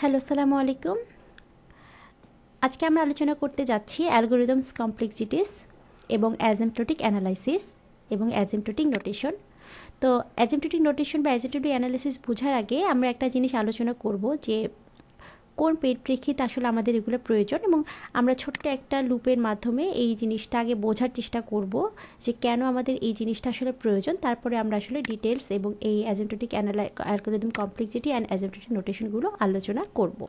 Hello, আসসালামু আলাইকুম। আজকে আমরা আলোচনা করতে যাচ্ছি অ্যালগরিদমস কমপ্লেক্সিটিস এবং অ্যাসিম্পটোটিক অ্যানালাইসিস এবং অ্যাসিম্পটোটিক নোটেশন। তো অ্যাসিম্পটোটিক নোটেশন বা অ্যাসিম্পটোটিক অ্যানালাইসিস বোঝার আগে আমরা একটা জিনিস আলোচনা করব যে কোন পরিপ্রেক্ষিতে আসলে আমাদের এগুলো প্রয়োজন, এবং আমরা ছোট্ট একটা লুপের মাধ্যমে এই জিনিসটা আগে বোঝার চেষ্টা করব যে কেন আমাদের এই জিনিসটা আসলে প্রয়োজন। তারপরে আমরা আসলে ডিটেলস এবং এই asymptotic algorithm complexity and asymptotic নোটেশনগুলো আলোচনা করব।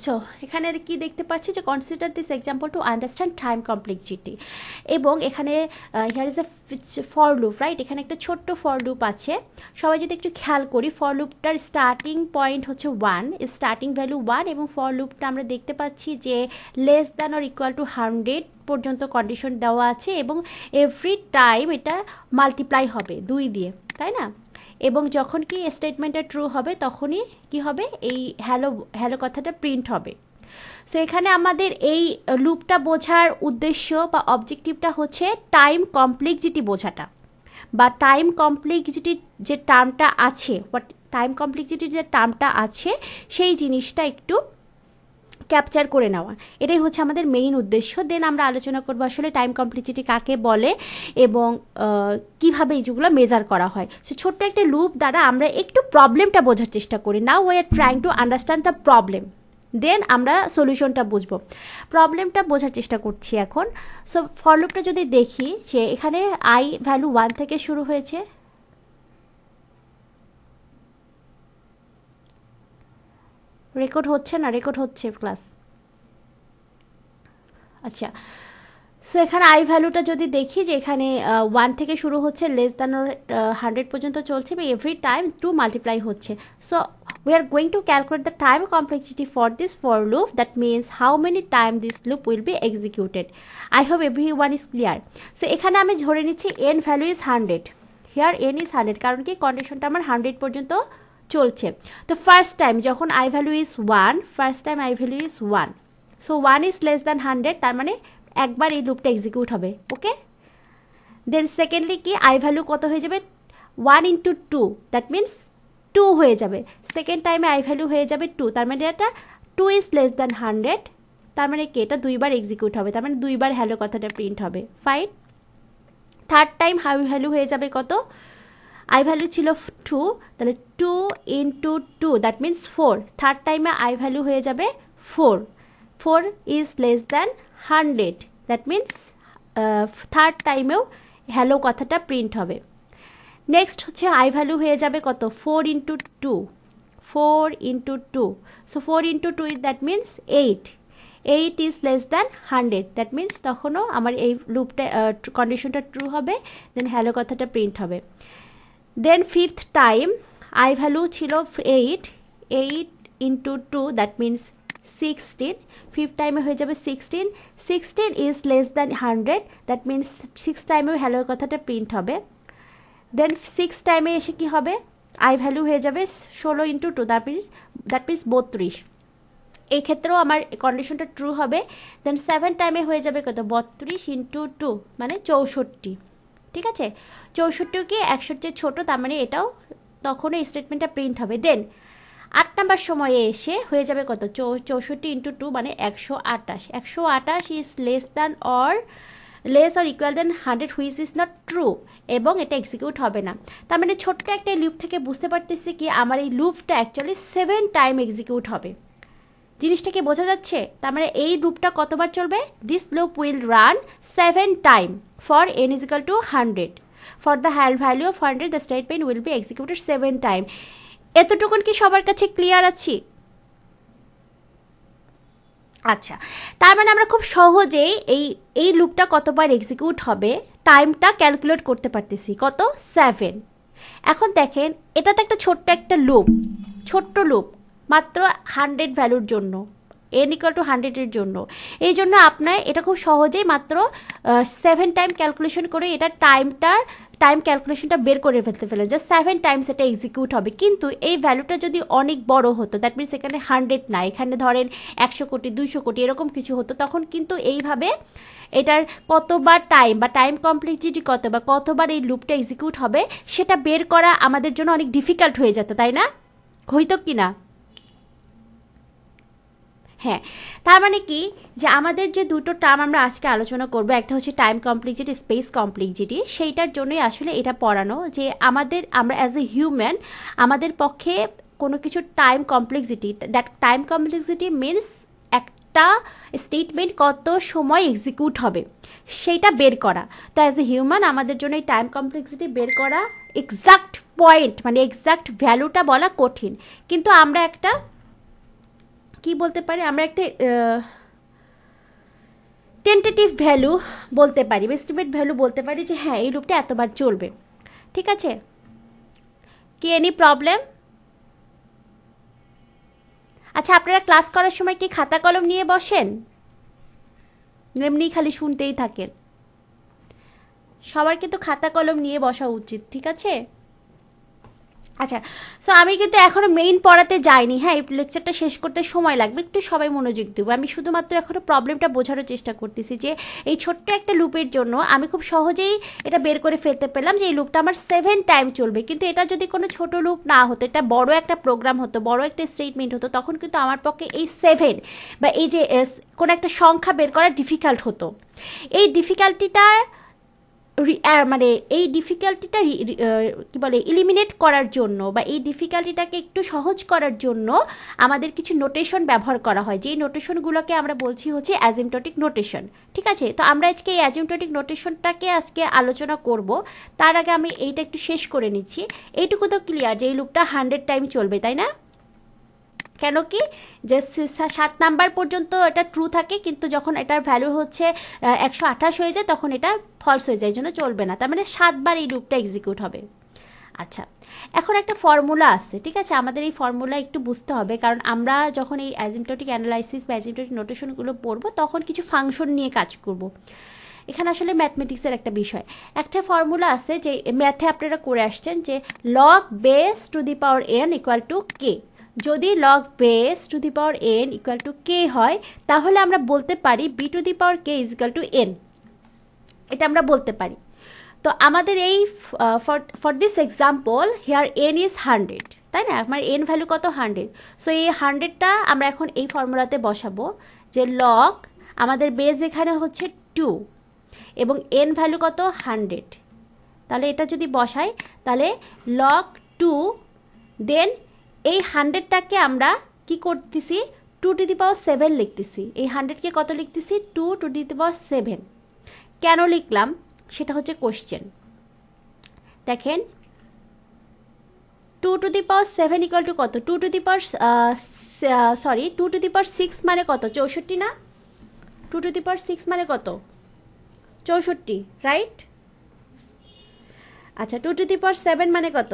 সো এখানে কি দেখতে পাচ্ছি যে consider this example to understand time complexity, এবং এখানে here is a for loop, right? এখানে একটা ছোট্ট ফর লুপ আছে। সবাই যদি একটু খেয়াল করি, ফর লুপটার স্টার্টিং পয়েন্ট হচ্ছে 1, স্টার্টিং ভ্যালু 1, এবং ফর লুপটা আমরা দেখতে পাচ্ছি যে less than or equal two 100 পর্যন্ত কন্ডিশন দেওয়া আছে, এবং এভরি টাইম এটা মাল্টিপ্লাই হবে 2 দিয়ে, তাই না? এবং যখন কি স্টেটমেন্টটা ট্রু হবে তখনই কি হবে, এই হ্যালো হ্যালো কথাটা প্রিন্ট হবে। সো এখানে আমাদের এই লুপটা বোঝার উদ্দেশ্য বা অবজেক্টিভটা হচ্ছে টাইম কমপ্লেক্সিটি বোঝাটা, বা টাইম কমপ্লেক্সিটির যে টার্মটা আছে, সেই জিনিসটা একটু ক্যাপচার করে নেওয়া, এটাই হচ্ছে আমাদের মেইন উদ্দেশ্য। দেন আমরা আলোচনা করবো আসলে টাইম কমপ্লেক্সিটি কাকে বলে এবং কিভাবে এইগুলো মেজার করা হয়। সো ছোট্ট একটা লুপ দ্বারা আমরা একটু প্রবলেমটা বোঝার চেষ্টা করি। Now we are trying to understand the problem, then আমরা সলিউশনটা বুঝবো। প্রবলেমটা বোঝার চেষ্টা করছি এখন। সো ফর লুপটা যদি দেখি যে এখানে আই ভ্যালু 1 থেকে শুরু হয়েছে, রেকর্ড হচ্ছে না? রেকর্ড হচ্ছে ক্লাস। আচ্ছা, সো এখানে আই ভ্যালুটা যদি দেখি যে এখানে 1 থেকে শুরু হচ্ছে, লেস দ্যান 100 পর্যন্ত চলছে, এবং এভরি টাইম 2 মাল্টিপ্লাই হচ্ছে। So we are going to calculate the time complexity for this for loop. That means how many time this loop will be executed. I hope everyone is clear. So এখানে আমি ধরে নিচ্ছি n value is 100. Here n is 100 কারণ কি কন্ডিশনটা আমার 100 পর্যন্ত চলছে। তো ফার্স্ট টাইম যখন i value is 1, first time i value is 1, so 1 is less than 100, তার মানে একবার এই লুপটা এক্সিকিউট হবে। ওকে, দেন সেকেন্ডলি কি আই ভ্যালু কত হয়ে যাবে? 1 ইন্টু 2, দ্যাট মিনস 2 হয়ে যাবে। সেকেন্ড টাইমে আই ভ্যালু হয়ে যাবে 2, তার মানে এটা 2 ইজ লেস দ্যান 100, তার মানে কি এটা 2বার এক্সিকিউট হবে, তার মানে 2বার হ্যালো কথাটা প্রিন্ট হবে। Fine. Third time I value হয়ে যাবে কত? আই ভ্যালু ছিল 2, তাহলে 2 ইন্টু 2, দ্যাট মিনস 4। থার্ড টাইমে আই ভ্যালু হয়ে যাবে 4, 4 is less than 100, that means third টাইমেও হ্যালো কথাটা প্রিন্ট হবে। নেক্সট হচ্ছে আই ভ্যালু হয়ে যাবে কত? 4 into 2, 4 into 2, so 4 into 2 that means 8, 8 is less than 100, that means তখনও আমার এই লুপটা কন্ডিশনটা ট্রু হবে, দেন হ্যালো কথাটা প্রিন্ট হবে। দেন ফিফথ টাইম আই ভ্যালু ছিল 8, 8 ইন্টু 2, দ্যাট মিনস 16, ফিফথ টাইমে হয়ে যাবে 16, 16 is less than 100, that means six টাইমেও হ্যালোর কথাটা প্রিন্ট হবে। দেন সিক্স টাইমে এসে কি হবে? আই ভ্যালু হয়ে যাবে 16 ইন্টু 2, দ্যাট মিনস 32, এই ক্ষেত্রেও আমার কন্ডিশনটা ট্রু হবে। দেন সেভেন টাইমে হয়ে যাবে কত? 32 ইন্টু 2, মানে 64, ঠিক আছে? 64 কি 100-র চেয়ে ছোটো, তার মানে এটাও তখনও এই স্টেটমেন্টটা প্রিন্ট হবে। দেন 8 নাম্বার সময়ে এসে হয়ে যাবে কত? 64 ইন্টু 2, মানে 128, 128 is less or equal than 100, which is not true, এবং এটা এক্সিকিউট হবে না। তার মানে ছোট্ট একটা লুপ থেকে বুঝতে পারতেছি কি আমার এই লুপটা অ্যাকচুয়ালি 7 টাইম এক্সিকিউট হবে। জিনিসটা কি বোঝা যাচ্ছে? তার মানে এই লুপটা কতবার চলবে? This loop will run 7 time for n is equal to 100. For the value of 100, the statement will be executed 7 time. এতটুকুন কি সবার কাছে ক্লিয়ার আছি? আচ্ছা, তার মানে আমরা খুব সহজেই এই লুপটা কতবার এক্সিকিউট হবে টাইমটা ক্যালকুলেট করতে পারতেছি। কত? 7। এখন দেখেন, এটা তো একটা ছোট্ট একটা লুপ, ছোট্ট লুপ, মাত্র 100 ভ্যালুর জন্য, n ইকুয়াল টু 100-এর জন্য। এই জন্য আপনার এটা খুব সহজেই মাত্র 7 টাইম ক্যালকুলেশন করে এটা টাইমটা টাইম ক্যালকুলেশনটা বের করে ফেলেন যে 7 টাইমস এটা এক্সিকিউট হবে, কিন্তু এই ভ্যালুটা যদি অনেক বড় হতো, দ্যাট মিনস এখানে 100 না, এখানে ধরেন 100 কোটি 200 কোটি এরকম কিছু হতো, তখন কিন্তু এইভাবে এটার কতবার টাইম বা টাইম কমপ্লেক্সিটি কত বা কতবার এই লুপটা এক্সিকিউট হবে সেটা বের করা আমাদের জন্য অনেক ডিফিকাল্ট হয়ে যেত, তাই না? হইতো কি না? হ্যাঁ, তার মানে কি যে আমাদের যে দুটো টার্ম আমরা আজকে আলোচনা করব, একটা হচ্ছে টাইম কমপ্লেক্সিটি, স্পেস কমপ্লেক্সিটি, সেইটার জন্যই আসলে এটা পড়ানো যে আমরা অ্যাজ এ হিউম্যান আমাদের পক্ষে কোনো কিছু time complexity, that time complexity means একটা স্টেটমেন্ট কত সময় এক্সিকিউট হবে সেইটা বের করা। তো অ্যাজ এ হিউম্যান আমাদের জন্য এই টাইম কমপ্লেক্সিটি বের করা এক্সাক্ট পয়েন্ট মানে এক্সাক্ট ভ্যালুটা বলা কঠিন, কিন্তু আমরা একটা কি বলতে পারি, আমরা একটা টেন্টেটিভ ভ্যালু বলতে পারি, এস্টিমেট ভ্যালু বলতে পারি যে হ্যাঁ এই লুপটা এতবার চলবে। ঠিক আছে, কি এনি প্রবলেম? আচ্ছা, আপনারা ক্লাস করার সময় কি খাতা কলম নিয়ে বসেন, এমনি খালি শুনতেই থাকেন? সবার কিন্তু খাতা কলম নিয়ে বসা উচিত, ঠিক আছে? আচ্ছা, সো আমি কিন্তু এখনো মেইন পড়াতে যাইনি। হ্যাঁ, এই লেকচারটা শেষ করতে সময় লাগবে, একটু সবাই মনোযোগ দেবো। আমি শুধুমাত্র এখনো প্রবলেমটা বোঝানোর চেষ্টা করতেছি যে এই ছোট্ট একটা লুপের জন্য আমি খুব সহজেই এটা বের করে ফেলতে পেলাম যে এই লুপটা আমার 7 টাইম চলবে, কিন্তু এটা যদি কোনো ছোট লুপ না হতো, এটা বড় একটা প্রোগ্রাম হতো, বড় একটা স্টেটমেন্ট হতো, তখন কিন্তু আমার পক্ষে এই 7 বা এই যে কোনো একটা সংখ্যা বের করা ডিফিকাল্ট হতো। এই ডিফিকাল্টিটা মানে এই ডিফিকাল্টিটা কি বলে ইলিমিনেট করার জন্য বা এই ডিফিকাল্টিটাকে একটু সহজ করার জন্য আমাদের কিছু নোটেশন ব্যবহার করা হয়, যেই নোটেশনগুলোকে আমরা বলছি হচ্ছে অ্যাজিমটোটিক নোটেশন। ঠিক আছে, তো আমরা আজকে এই অ্যাজিমটোটিক নোটেশনটাকে আজকে আলোচনা করব। তার আগে আমি এইটা একটু শেষ করে নিচ্ছি। এইটুকু তো ক্লিয়ার যে এই লুপটা 100 টাইম চলবে, তাই না? কেন কি যে 7 নাম্বার পর্যন্ত এটা ট্রু থাকে, কিন্তু যখন এটার ভ্যালু হচ্ছে 128 হয়ে যায় তখন এটা ফলস হয়ে যায়, জন্য চলবে না। তার মানে 7 বার এই লুপটা এক্সিকিউট হবে। আচ্ছা, এখন একটা ফর্মুলা আছে, ঠিক আছে? আমাদের এই ফর্মুলা একটু বুঝতে হবে, কারণ আমরা যখন এই অ্যাজিমটোটিক অ্যানালাইসিস বা অ্যাজিমটোটিক নোটেশনগুলো পড়বো তখন কিছু ফাংশন নিয়ে কাজ করব। এখানে আসলে ম্যাথমেটিক্সের একটা বিষয়, একটা ফর্মুলা আছে যে ম্যাথে আপনারা করে আসছেন যে log base two the power n equal to K. যদি log base two the power n equal to K হয় তাহলে আমরা বলতে পারি B to the power K is equal to n, এটা আমরা বলতে পারি। তো আমাদের এই for this example here n is 100, তাই না? আমার n ভ্যালু কত? 100। সো এই 100টা আমরা এখন এই ফর্মুলাতে বসাবো যে লগ আমাদের বেস এখানে হচ্ছে 2 এবং n ভ্যালু কত? 100। তাহলে এটা যদি বসাই তাহলে লগ 2 দেন এই 100টাকে আমরা কি করতেছি 2 টু দি পাওয়ার 7 লিখতেছি। এই 100কে কত লিখতেছি? 2 টু দি পাওয়ার 7। কেন লিখলাম সেটা হচ্ছে কোশ্চেন। দেখেন 2 two the power 7 equal to কত? 2 two the power 2 two the পাওয়ার 6 মানে কত? 64 না? 2 টু দি পাওয়ার 6 মানে কত? 64, রাইট? আচ্ছা, 2 টু দি পাওয়ার 7 মানে কত?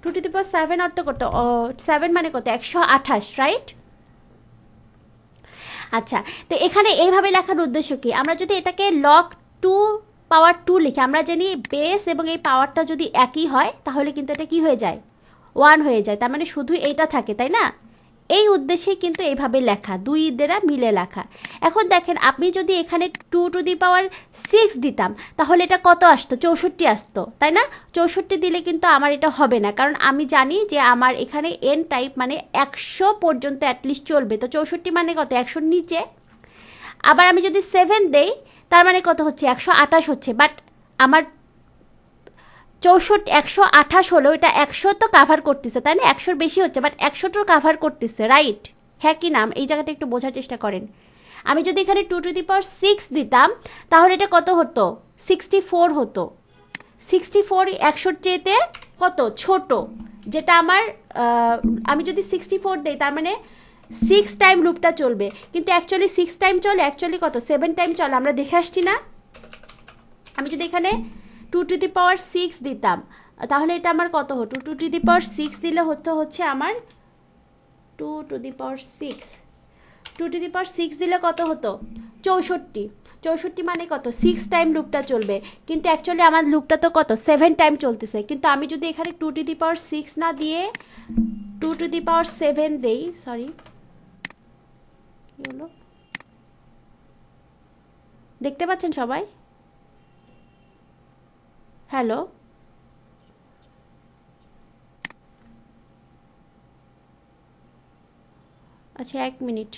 2 টু দি পাওয়ার 7 অর্থ কত? 7 মানে কত? 128, রাইট? আচ্ছা, তো এখানে এইভাবে লেখার উদ্দেশ্য কি? আমরা যদি এটাকে লগ 2 পাওয়ার 2 লিখি, আমরা জানি বেস এবং এই পাওয়ারটা যদি একই হয় তাহলে কিন্তু এটা কি হয়ে যায়? 1 হয়ে যায়। তার মানে শুধু এইটা থাকে, তাই না? এই উদ্দেশ্যেই কিন্তু এইভাবে লেখা, দুই দ্বারা মিলে লেখা। এখন দেখেন আপনি যদি এখানে 2 টু দি পাওয়ার 6 দিতাম তাহলে এটা কত আসতো? 64 আসতো, তাই না? 64 দিলে কিন্তু আমার এটা হবে না, কারণ আমি জানি যে আমার এখানে n টাইপ মানে 100 পর্যন্ত অ্যাটলিস্ট চলবে। তো 64 মানে কত? 100 নিচে। আবার আমি যদি 7 দেই তার মানে কত হচ্ছে? 128 হচ্ছে। বাট আমার 128 হলো, এটা 100 তো কাভার করতেছে, তাই না? 100 বেশি হচ্ছে বাট 100 তো কাভার করতেছে, রাইট? হ্যাঁ কি নাম? এই জায়গাটা একটু বোঝার চেষ্টা করেন। আমি যদি এখানে 2 টু দি পাওয়ার 6 দিতাম তাহলে এটা কত হতো? 64 হতো। 64 100 চেয়েতে কত ছোট, যেটা আমার আমি যদি 64 দেই তার মানে 6 টাইম লুপটা চলবে, কিন্তু অ্যাকচুয়ালি 6 টাইম চলে, অ্যাকচুয়ালি কত? 7 টাইম চলে। আমরা দেখে আসছি না? আমি যদি এখানে 2 টু দি পাওয়ার 6 দিতাম তাহলে এটা আমার কত হতো? 2 টু দি পাওয়ার 6 দিলে হচ্ছে আমার 2 টু দি পাওয়ার 6 দিলে কত হতো? 64। 64 মানে কত 6 টাইম লুপটা চলবে, কিন্তু অ্যাকচুয়ালি আমার লুপটা তো কত 7 টাইম চলতেছে। কিন্তু আমি যদি এখানে 2⁶ না দিয়ে 2⁷ দেই, সরি কি হলো দেখতে পাচ্ছেন সবাই? হ্যালো, আচ্ছা 1 মিনিট।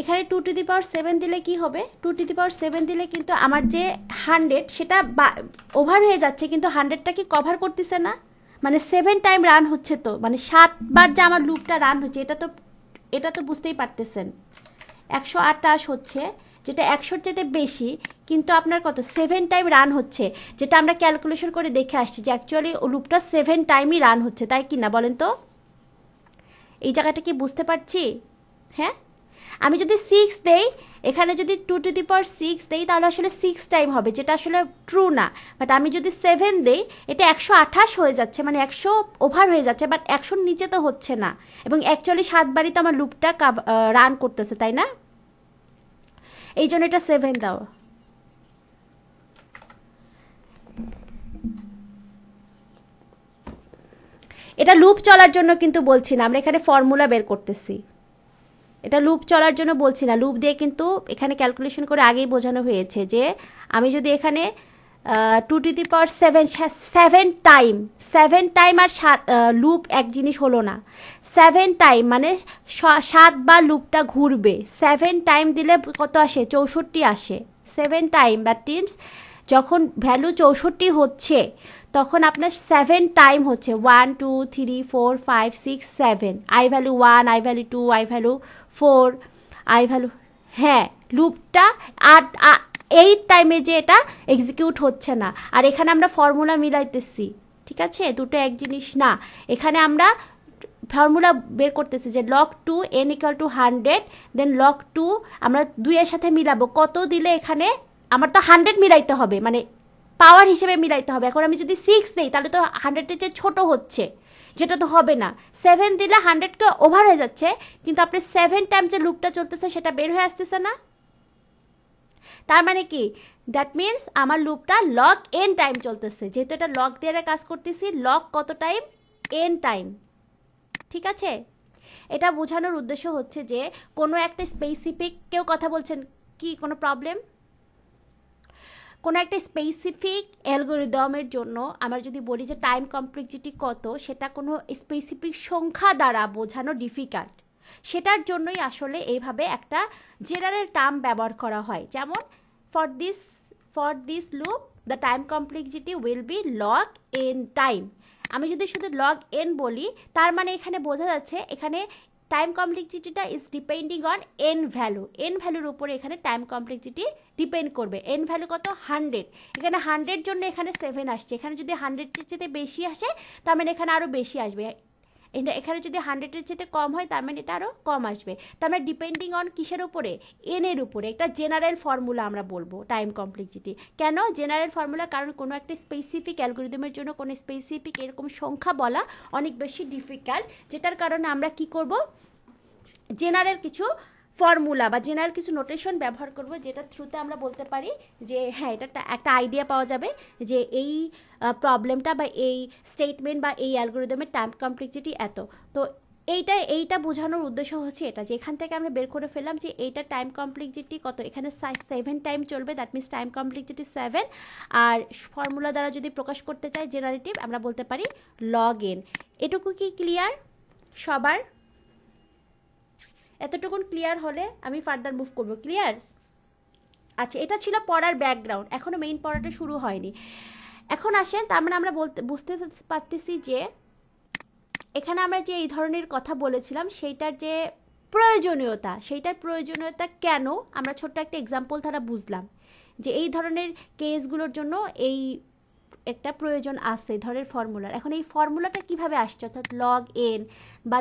এখানে 2⁷ দিলে কি হবে, 2⁷ দিলে কিন্তু আমার যে 100 সেটা ওভার হয়ে যাচ্ছে, কিন্তু 100টা কি কভার করতেছে না, মানে 7 টাইম রান হচ্ছে, তো মানে 7 বার যে আমার লুপটা রান হচ্ছে, এটা তো বুঝতেই পারতেছেন। 128 হচ্ছে, যেটা 100-র চেয়ে বেশি, কিন্তু আপনার কত 7 টাইম রান হচ্ছে, যেটা আমরা ক্যালকুলেশন করে দেখে আসছি যে অ্যাকচুয়ালি লুপটা 7 টাইমই রান হচ্ছে, তাই কি না বলেন তো? এই জায়গাটা কি বুঝতে পারছি? হ্যাঁ, আমি যদি 6 দেই, এখানে যদি 2⁶ দেই তাহলে আসলে 6 টাইম হবে, যেটা আসলে ট্রু না। বাট আমি যদি 7 দেই, এটা 128 হয়ে যাচ্ছে, মানে 100 ওভার হয়ে যাচ্ছে, বাট 100-র নিচে তো হচ্ছে না, এবং অ্যাকচুয়ালি 7 বারই তো আমার লুপটা রান করতেছে, তাই না? এই জন্য এটা 7 দেওয়া। এটা লুপ চলার জন্য কিন্তু বলছি না, আমরা এখানে ফর্মুলা বের করতেছি। এটা লুপ চলার জন্য বলছি না, লুপ দিয়ে কিন্তু এখানে ক্যালকুলেশন করে আগেই বোঝানো হয়েছে যে আমি যদি এখানে 7 টাইম আর লুপ এক জিনিস হলো না, 7 টাইম মানে 7 বার লুপটা ঘুরবে, 7 টাইম দিলে কত আসে 64 আসে। 7 টাইম দ্যাট মিনস যখন ভ্যালু 64 হচ্ছে তখন আপনার 7 টাইম হচ্ছে 1 2 3 4 5 6 7, I value 1, I value 2, I value 4, I value, হ্যাঁ লুপটা 8 টাইমে যে এটা এক্সিকিউট হচ্ছে না। আর এখানে আমরা ফর্মুলা মিলাইতেছি, ঠিক আছে, দুটো এক জিনিস না। এখানে আমরা ফর্মুলা বের করতেছি যে log2 n = 100, দেন log2 আমরা 2 এর সাথে মিলাবো, কত দিলে এখানে আমার তো 100 মিলাইতে হবে, মানে পাওয়ার হিসেবে মিলাইতে হবে। এখন আমি যদি 6 দেই তাহলে তো 100-এর চেয়ে ছোট হচ্ছে, যেটা তো হবে না। 7 দিলে 100কে ওভার হয়ে যাচ্ছে, কিন্তু আপনি 7 টাইম যে লুপটা চলতেছে সেটা বের হয়ে আসতেছে না। তার মানে কি, দ্যাট মিনস আমার লুপটা লগ n টাইম চলতেছে, যেহেতু এটা লগ দিয়ে কাজ করতেছি, লগ কত টাইম, n টাইম, ঠিক আছে। এটা বোঝানোর উদ্দেশ্য হচ্ছে যে কোনো একটা স্পেসিফিক, কেউ কথা বলছেন কি, কোনো প্রবলেম? কোনো একটা স্পেসিফিক অ্যালগোরিদমের জন্য আমরা যদি বলি যে টাইম কমপ্লেক্সিটি কত, সেটা কোনো স্পেসিফিক সংখ্যা দ্বারা বোঝানো ডিফিকাল্ট, সেটার জন্যই আসলে এইভাবে একটা জেনারেল টার্ম ব্যবহার করা হয়। যেমন for this loop the time complexity will be log n time. আমি যদি শুধু লগ n বলি, তার মানে এখানে বোঝা যাচ্ছে এখানে টাইম কমপ্লেক্সিটিটা is depending on n value, n ভ্যালুর উপরে এখানে টাইম কমপ্লেক্সিটি ডিপেন্ড করবে। n ভ্যালু কত 100, এখানে 100 জন্য এখানে 7 আসছে, এখানে যদি 100-এর চেয়ে বেশি আসে তার মানে এখানে আরও বেশি আসবে, এখানে যদি 100-এর চেয়ে কম হয় তার মানে এটা আরও কম আসবে। তার মানে ডিপেন্ডিং অন কিসের উপরে, n এর উপরে। একটা জেনারেল ফর্মুলা আমরা বলবো টাইম কমপ্লেক্সিটি। কেন জেনারেল ফর্মুলা? কারণ কোনো একটা স্পেসিফিক অ্যালগোরিদমের জন্য কোনো স্পেসিফিক এরকম সংখ্যা বলা অনেক বেশি ডিফিকাল্ট, যেটার কারণে আমরা কি করব, জেনারেল কিছু ফর্মুলা বা জেনারেল কিছু নোটেশন ব্যবহার করব, যেটা থ্রুতে আমরা বলতে পারি যে হ্যাঁ এটা একটা আইডিয়া পাওয়া যাবে যে এই প্রবলেমটা বা এই স্টেটমেন্ট বা এই অ্যালগোরিদমের টাইম কমপ্লেক্সিটি এত। তো এইটা বোঝানোর উদ্দেশ্য হচ্ছে এটা, যে এখান থেকে আমরা বের করে ফেললাম যে এইটা টাইম কমপ্লেক্সিটি কত, এখানে 7 টাইম চলবে, দ্যাট মিনস টাইম কমপ্লেক্সিটি 7। আর ফর্মুলা দ্বারা যদি প্রকাশ করতে চাই জেনারেটিভ, আমরা বলতে পারি লগ n। এটুকু কি ক্লিয়ার সবার? এতটুকুন ক্লিয়ার হলে আমি ফার্দার মুভ করব। ক্লিয়ার? আচ্ছা, এটা ছিল পড়ার ব্যাকগ্রাউন্ড, এখনও মেইন পড়াটা শুরু হয়নি। এখন আসেন, তার মানে আমরা বুঝতে পারতেছি যে এখানে আমরা যে এই ধরনের কথা বলেছিলাম সেইটার যে প্রয়োজনীয়তা কেন, আমরা ছোট্ট একটা এক্সাম্পল দ্বারা বুঝলাম যে এই ধরনের কেসগুলোর জন্য এই একটা প্রয়োজন আছে ধরনের ফর্মুলার। এখন এই ফর্মুলাটা কিভাবে আসছে, অর্থাৎ লগ n বা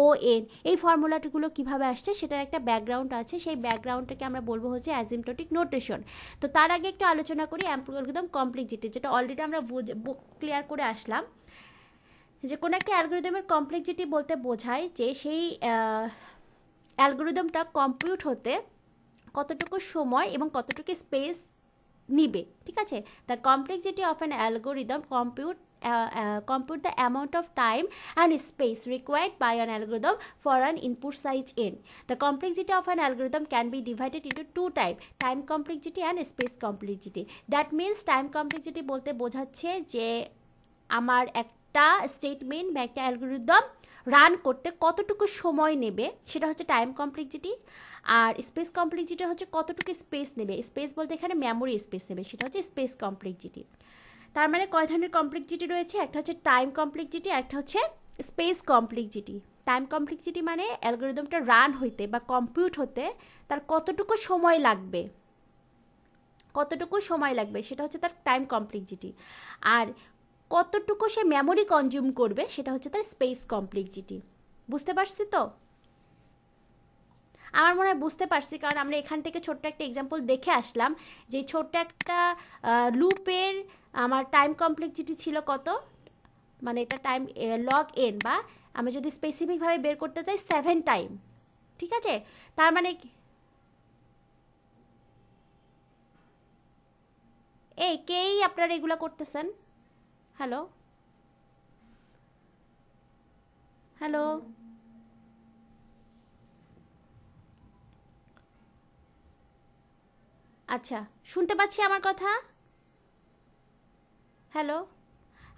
ও এন, এই ফর্মুলাগুলো কীভাবে আসছে সেটার একটা ব্যাকগ্রাউন্ড আছে, সেই ব্যাকগ্রাউন্ডটাকে আমরা বলবো হচ্ছে অ্যাসিম্পটোটিক নোটেশন। তো তার আগে একটু আলোচনা করি অ্যালগরিদম কমপ্লেক্সিটি, যেটা অলরেডি আমরা ক্লিয়ার করে আসলাম যে কোনো একটা অ্যালগরিদমের কমপ্লেক্সিটি বলতে বোঝায় যে সেই অ্যালগোরিদমটা কম্পিউট হতে কতটুকু সময় এবং কতটুকু স্পেস নিবে, ঠিক আছে। The complexity of an algorithm compute the amount of time and space required by an algorithm for an input size n. The complexity of an algorithm can be divided into two types, time complexity and space complexity. That means time complexity বলতে বোঝাচ্ছে যে আমার একটা statement বা একটা algorithm run করতে কতটুকু সময় নেবে সেটা হচ্ছে টাইম কমপ্লেক্সিটি, আর স্পেস কমপ্লেক্সিটি হচ্ছে কতটুকু স্পেস নেবে, স্পেস বলতে এখানে মেমোরি স্পেস নেবে, সেটা হচ্ছে স্পেস কমপ্লেক্সিটি। তার মানে কয় ধরনের কমপ্লেক্সিটি রয়েছে, একটা হচ্ছে টাইম কমপ্লেক্সিটি, একটা হচ্ছে স্পেস কমপ্লেক্সিটি। টাইম কমপ্লেক্সিটি মানে অ্যালগোরিদমটা রান হইতে বা কম্পিউট হতে তার কতটুকু সময় লাগবে, কতটুকু সময় লাগবে সেটা হচ্ছে তার টাইম কমপ্লেক্সিটি, আর কতটুকু সে মেমোরি কনজিউম করবে সেটা হচ্ছে তার স্পেস কমপ্লেক্সিটি। বুঝতে পারছি তো? আমার মনে হয় বুঝতে পারছি, কারণ আমরা এখান থেকে ছোট্ট একটা এক্সাম্পল দেখে আসলাম যে ছোট্ট একটা লুপের আমার টাইম কমপ্লেক্সিটি ছিল কত, মানে এটা টাইম লগ এন, বা আমি যদি স্পেসিফিকভাবে বের করতে চাই 7 টাইম, ঠিক আছে। তার মানে এই কেই আপনারা এগুলো করতেছেন? হ্যালো হ্যালো, আচ্ছা শুনতে পাচ্ছি আমার কথা? হ্যালো,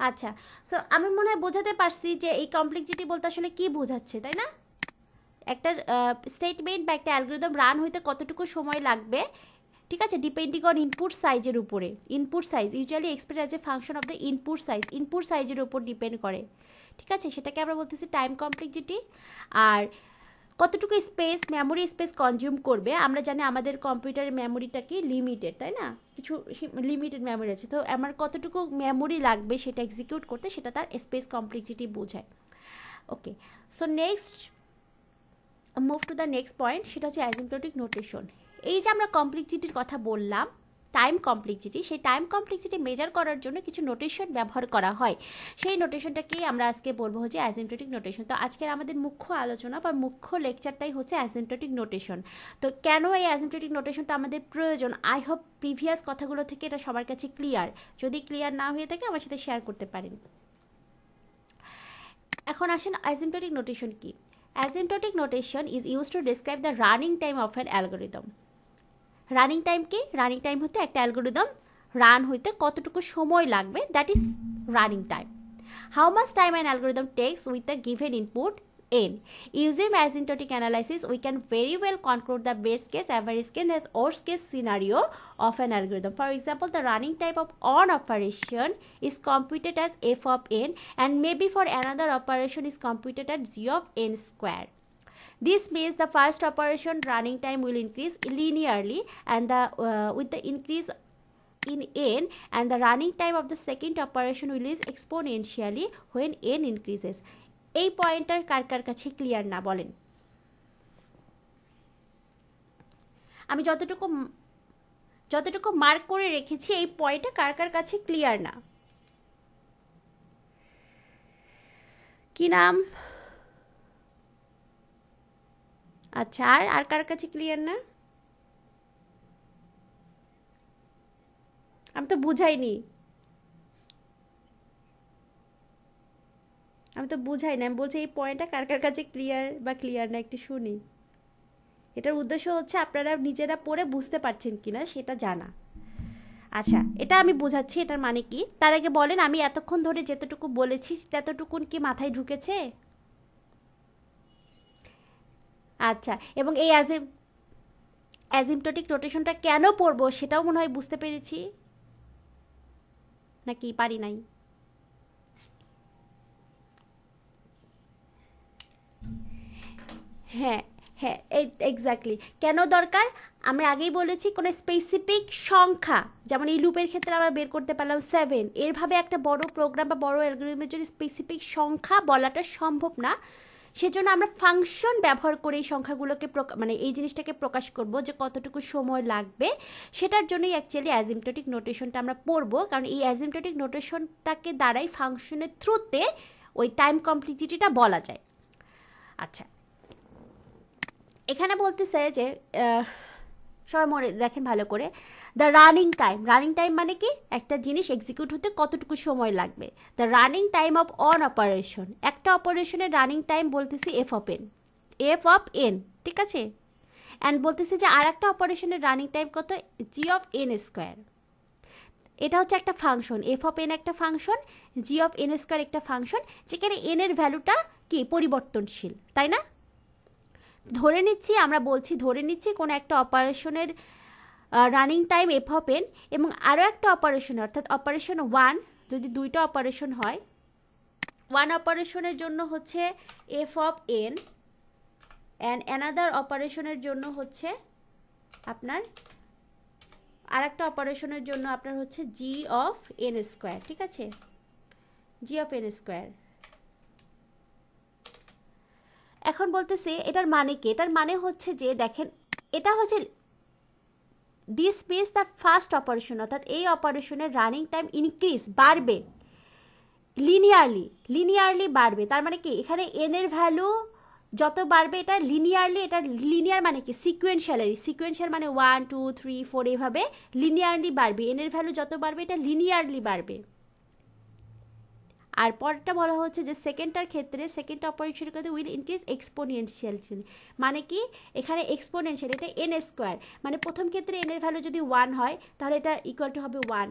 আচ্ছা। সো আমি মনে হয় বোঝাতে পারছি যে এই কমপ্লেক্সিটি বলতে আসলে কি বোঝাচ্ছে, তাই না? একটা স্টেটমেন্ট বা একটা অ্যালগোরিদম রান হইতে কতটুকু সময় লাগবে, ঠিক আছে, ডিপেন্ডিং অন ইনপুট সাইজের উপরে। Input size usually express as a function of the input সাইজের উপর ডিপেন্ড করে, ঠিক আছে, সেটাকে আমরা বলতেছি টাইম কমপ্লেক্সিটি। আর কতটুকু স্পেস, মেমোরি স্পেস কনজিউম করবে, আমরা জানি আমাদের কম্পিউটারের মেমোরিটা কি লিমিটেড, তাই না, কিছু লিমিটেড মেমোরি আছে, তো আমার কতটুকু মেমোরি লাগবে সেটা এক্সিকিউট করতে, সেটা তার স্পেস কমপ্লেক্সিটি বোঝায়। Okay, so next move to the next point, সেটা হচ্ছে অ্যাসিম্পটোটিক নোটেশন। এই যে আমরা কমপ্লেক্সিটির কথা বললাম, টাইম কমপ্লেক্সিটি, সেই টাইম কমপ্লেক্সিটি মেজার করার জন্য কিছু নোটেশন ব্যবহার করা হয়, সেই নোটেশনটাকেই আমরা আজকে বলবো হচ্ছে অ্যাসিম্পটোটিক নোটেশন। তো আজকের আমাদের মুখ্য আলোচনা বা মুখ্য লেকচারটাই হচ্ছে অ্যাসিম্পটোটিক নোটেশন। তো কেন এই অ্যাসিম্পটোটিক নোটেশনটা আমাদের প্রয়োজন, আই হোপ প্রিভিয়াস কথাগুলো থেকে এটা সবার কাছে ক্লিয়ার। যদি ক্লিয়ার না হয়ে থাকে আমার সাথে শেয়ার করতে পারেন। এখন আসেন অ্যাসিম্পটোটিক নোটেশন কি। Asymptotic notation is use to describe the running time of an algorithm. Running time কি? রানিং টাইম হতে একটা অ্যালগোরিদম রান হইতে কতটুকু সময় লাগবে, that is running time. How much time an algorithm takes with the given input n. Using asymptotic analysis, we can very well conclude the best case, average case, and worst case scenario of an algorithm. For example, the running time of one operation is computed as f of n, and maybe for another operation is computed at g of n square. This means the first operation running time will increase linearly, and with the increase in n, and the running time of the second operation will increase exponentially when n increases. এই পয়েন্টটা কার কার কাছে clear না বলেন? আমি যতটুকু mark করে রেখেছি এই পয়েন্টটা কার কার কাছে ক্লিয়ার না? কি নাম? আচ্ছা, আর কার কাছে ক্লিয়ার না? আমি তো বুঝাইনি, আমি বলছি এই পয়েন্টটা কার কার কাছে ক্লিয়ার বা ক্লিয়ার না একটু শুনি। এটার উদ্দেশ্য হচ্ছে আপনারা নিজেরা পড়ে বুঝতে পারছেন কিনা সেটা জানা। আচ্ছা, এটা আমি বোঝাচ্ছি এটার মানে কি। তার আগে বলেন, আমি এতক্ষণ ধরে যেতটুকু বলেছি ততটুকুন কি মাথায় ঢুকেছে? আচ্ছা, এবং এই অ্যাসিম্পটোটিক নোটেশনটা কেন পড়বো সেটাও মনে হয় বুঝতে পেরেছি, নাকি পারি নাই? হ্যাঁ হ্যাঁ, এক্স্যাক্টলি। কেন দরকার? আমি আগেই বলেছি, কোনো স্পেসিফিক সংখ্যা, যেমন এই লুপের ক্ষেত্রে আমরা বের করতে পারলাম 7, এরভাবে একটা বড় প্রোগ্রাম বা বড় অ্যালগরিদমের জন্য স্পেসিফিক সংখ্যা বলাটা সম্ভব না। সেজন্য আমরা ফাংশন ব্যবহার করে এই সংখ্যাগুলোকে মানে এই জিনিসটাকে প্রকাশ করব যে কতটুকু সময় লাগবে, সেটার জন্যই অ্যাকচুয়ালি অ্যাসিম্পটোটিক নোটেশনটা আমরা পড়বো। কারণ এই অ্যাসিম্পটোটিক নোটেশনটাকে দ্বারাই ফাংশনের থ্রুতে ওই টাইম কমপ্লেক্সিটিটা বলা যায়। আচ্ছা, এখানে বলতেছে যে সবাই মনে দেখেন ভালো করে, the running time. Running time মানে কি, একটা জিনিস এক্সিকিউট হতে কতটুকু সময় লাগবে। The running time of on operation, একটা অপারেশনের রানিং টাইম বলতেছি F of N, F of N, ঠিক আছে। অ্যান্ড বলতেছে যে আর একটা অপারেশনের রানিং টাইম কত, জি অফ এন স্কোয়ার। এটা হচ্ছে একটা ফাংশন, এফ অফ এন একটা function, G of N square একটা ফাংশন, যেখানে এন এর ভ্যালুটা কি পরিবর্তনশীল, তাই না। ধরে নিচ্ছি, আমরা বলছি ধরে নিচ্ছি কোনো একটা অপারেশনের running time F of N, এবং আরও একটা অপারেশন অর্থাৎ অপারেশন ওয়ান, যদি দুইটা অপারেশন হয়, ওয়ান অপারেশনের জন্য হচ্ছে F of N and another অপারেশনের জন্য হচ্ছে আপনার, আর একটা অপারেশনের জন্য আপনার হচ্ছে জি অফ এন স্কোয়ার, ঠিক আছে, জি অফ এন স্কোয়ার। এখন বলতেছে এটার মানে কি, এটার মানে হচ্ছে যে দেখেন, এটা হচ্ছে this means the first operation, অর্থাৎ এই অপারেশনের রানিং টাইম ইনক্রিজ, বাড়বে লিনিয়ারলি, লিনিয়ারলি বাড়বে। তার মানে কি, এখানে এন এর ভ্যালু যত বাড়বে এটা লিনিয়ারলি, এটা লিনিয়ার মানে কি সিকুয়েন্সিয়ালি, সিকুয়েন্সিয়াল মানে 1 2 3 4 এভাবে লিনিয়ারলি বাড়বে, এন এর ভ্যালু যত বাড়বে এটা লিনিয়ারলি বাড়বে। আর পরটা বলা হচ্ছে যে সেকেন্ডটার ক্ষেত্রে, সেকেন্ড অপারেশনের ক্ষেত্রে উইল ইনক্রিজ এক্সপোনেনশিয়াল, মানে কি এখানে এক্সপোনেনশিয়াল, এটা এন স্কোয়ার, মানে প্রথম ক্ষেত্রে এন এর ভ্যালু যদি 1 হয় তাহলে এটা ইকুয়াল টু হবে 1,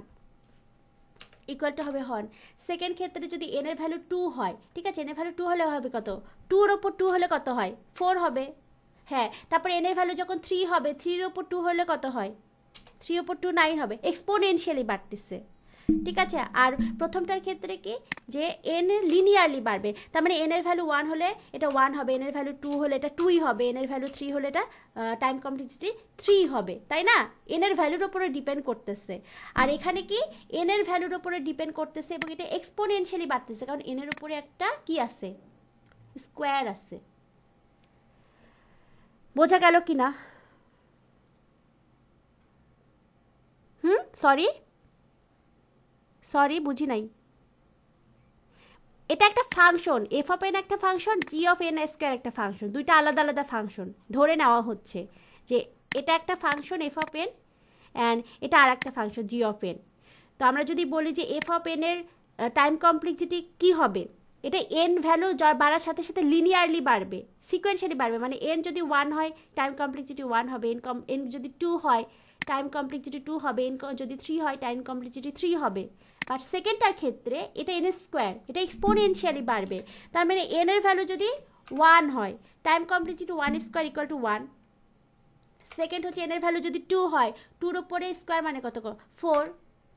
ইকুয়াল টু হবে হন। সেকেন্ড ক্ষেত্রে যদি এন এর ভ্যালু 2 হয়, ঠিক আছে, এন এর ভ্যালু 2 হলে হবে কত, 2 এর ওপর 2 হলে কত হয় 4 হবে, হ্যাঁ। তারপর এন এর ভ্যালু যখন 3 হবে, 3 এর ওপর 2 হলে কত হয়, 3 ওপর 2 9 হবে, এক্সপোনেনশিয়ালি বাড়তেছে, ঠিক আছে। আর প্রথমটার ক্ষেত্রে কি, যে এন লিনিয়ারলি বাড়বে, তার মানে এন এর ভ্যালু 1 হলে এটা 1 হবে, এন এর ভ্যালু 2 হলে এটা 2ই হবে, এন এর ভ্যালু 3 হলে এটা টাইম কমপ্লেক্সিটি 3 হবে, তাই না। এন এর ভ্যালুর উপরে ডিপেন্ড করতেছে। আর এখানে কি, এন এর ভ্যালুর উপরে ডিপেন্ড করতেছে এবং এটা এক্সপোনেনশিয়ালি বাড়তেছে, কারণ এন এর উপরে একটা কি আছে, স্কোয়ার আছে। বোঝা গেল কি না? সরি সরি বুঝি নাই। এটা একটা ফাংশন, এফ অফ এন একটা function, G of N square একটা ফাংশন, দুইটা আলাদা আলাদা ফাংশন ধরে নেওয়া হচ্ছে যে এটা একটা function F of N and এটা আর একটা ফাংশন জি অফ এন। তো আমরা যদি বলি যে এফ অফ এন এর টাইম কমপ্লেক্সিটি কি হবে, এটা এন ভ্যালু বাড়ার সাথে সাথে লিনিয়ারলি বাড়বে, সিকোয়েন্সিয়ালি বাড়বে, মানে এন যদি 1 হয় টাইম কমপ্লেক্সিটি 1 হবে, এন যদি 2 হয় টাইম কমপ্লেক্সিটি 2 হবে, এন যদি 3 হয় টাইম কমপ্লেক্সিটি 3 হবে। আর সেকেন্ডটার ক্ষেত্রে এটা এন স্কোয়ার, এটা এক্সপোনেনশিয়ালি বাড়বে, তার মানে এন এর ভ্যালু যদি 1 হয় time complexity 1 square equal to 1। Second হচ্ছে এন এর ভ্যালু যদি 2 হয়, 2 এর উপরে স্কোয়ার মানে কত, 4,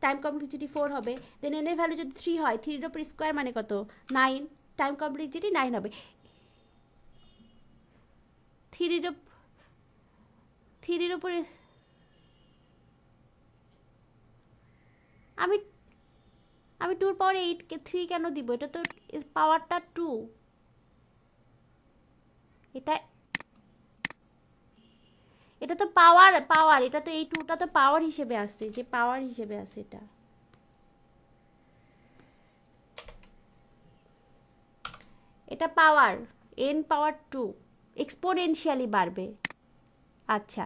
টাইম কমপ্লেক্সিটি 4 হবে। দেন এন এর ভ্যালু যদি 3 হয়, 3 এর উপরে স্কোয়ার মানে কত 9, টাইম কমপ্লেক্সিটি 9 হবে। 3 এর উপরে আমি আমি 2 পাওয়ার 8 কে 3 কেন দিব, এটা তো পাওয়ারটা 2, এটা এটা তো পাওয়ার, পাওয়ার এটা তো এই 2টা তো পাওয়ার হিসেবে আসছে, যে পাওয়ার হিসেবে আসছে, এটা পাওয়ার এন পাওয়ার 2 এক্সপোনেনশিয়ালি বাড়বে। আচ্ছা,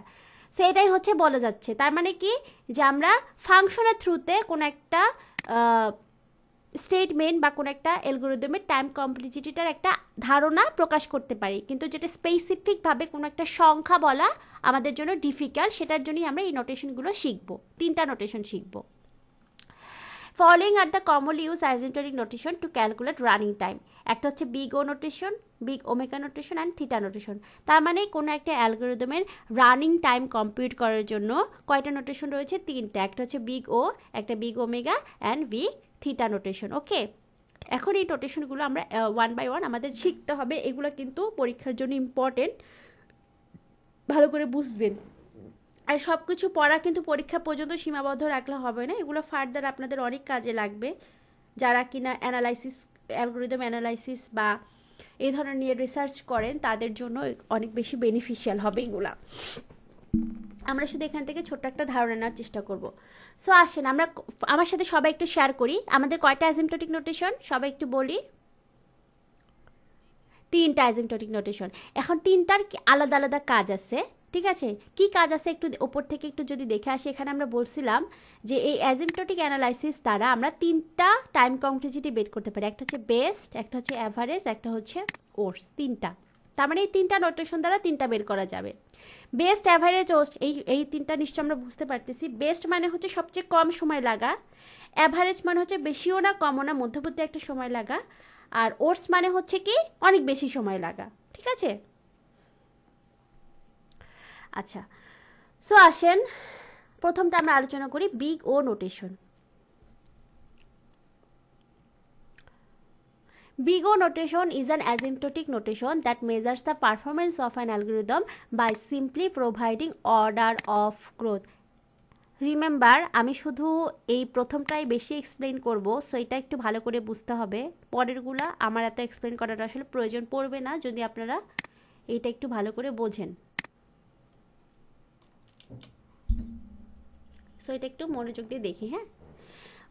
সো এটাই হচ্ছে বলা যাচ্ছে, তার মানে কি, যে আমরা ফাংশনের থ্রুতে কোনো একটা স্টেটমেন্ট বা কোনো একটা অ্যালগরিদমের টাইম কমপ্লেক্সিটিটার একটা ধারণা প্রকাশ করতে পারি, কিন্তু যেটা স্পেসিফিকভাবে কোনো একটা সংখ্যা বলা আমাদের জন্য ডিফিকাল্ট, সেটার জন্যই আমরা এই নোটেশনগুলো শিখবো, 3টা নোটেশন শিখবো। Following are the commonly use asymptotic notation to calculate running time. একটা হচ্ছে big O notation, big omega notation and theta notation. তার মানে কোনো একটা অ্যালগরিদমের রানিং টাইম কম্পিউট করার জন্য কয়টা নোটেশন রয়েছে, 3টা। একটা হচ্ছে বিগ ও, একটা big omega and big theta notation. Okay, এখন এই নোটেশনগুলো আমরা 1 বাই 1 আমাদের শিখতে হবে, এগুলো কিন্তু পরীক্ষার জন্য ইম্পর্টেন্ট, ভালো করে বুঝবেন। আর সব কিছু পড়া কিন্তু পরীক্ষা পর্যন্ত সীমাবদ্ধ রাখলে হবে না, এগুলো ফার্দার আপনাদের অনেক কাজে লাগবে, যারা কিনা অ্যানালাইসিস, অ্যালগরিদম অ্যানালাইসিস বা এই ধরনের নিয়ে রিসার্চ করেন, তাদের জন্য অনেক বেশি বেনিফিশিয়াল হবে এগুলা। আমরা শুধু এখান থেকে ছোট্ট একটা ধারণা নেওয়ার চেষ্টা করব। সো আসেন আমরা, আমার সাথে সবাই একটু শেয়ার করি আমাদের কয়টা অ্যাসিম্পটোটিক নোটেশন, সবাই একটু বলি। তিনটা অ্যাজিমটোটিক নোটেশন। এখন তিনটার আলাদা আলাদা কাজ আছে, ঠিক আছে? কি কাজ আছে একটু ওপর থেকে একটু যদি দেখে আসি, এখানে আমরা বলছিলাম যে এই অ্যাজিমটোটিক অ্যানালাইসিস দ্বারা আমরা তিনটা টাইম কমপ্লেক্সিটি বের করতে পারি, একটা হচ্ছে বেস্ট, একটা হচ্ছে অ্যাভারেজ, একটা হচ্ছে ওর্স, তিনটা। তার মানে এই তিনটা নোটেশন দ্বারা তিনটা বের করা যাবে। বেস্ট, অ্যাভারেজ, ওর্স, এই তিনটা নিশ্চয় আমরা বুঝতে পারতেছি। বেস্ট মানে হচ্ছে সবচেয়ে কম সময় লাগা, অ্যাভারেজ মানে হচ্ছে বেশিও না কমও না, মধ্যবর্তী একটা সময় লাগা, আর ওর্স মানে হচ্ছে কি অনেক বেশি সময় লাগা, ঠিক আছে? আচ্ছা, সো আসেন প্রথমটা আমরা আলোচনা করি big O notation. Big O notation is an asymptotic notation that measures the performance of an algorithm by simply providing order of growth. Remember, আমি শুধু এই প্রথমটাই বেশি এক্সপ্লেন করব, সো এটা একটু ভালো করে বুঝতে হবে। পরেরগুলা আমার এত এক্সপ্লেন করার আসলে প্রয়োজন পড়বে না যদি আপনারা এইটা একটু ভালো করে বোঝেন। সো এটা একটু মনোযোগ দিয়ে দেখি, হ্যাঁ?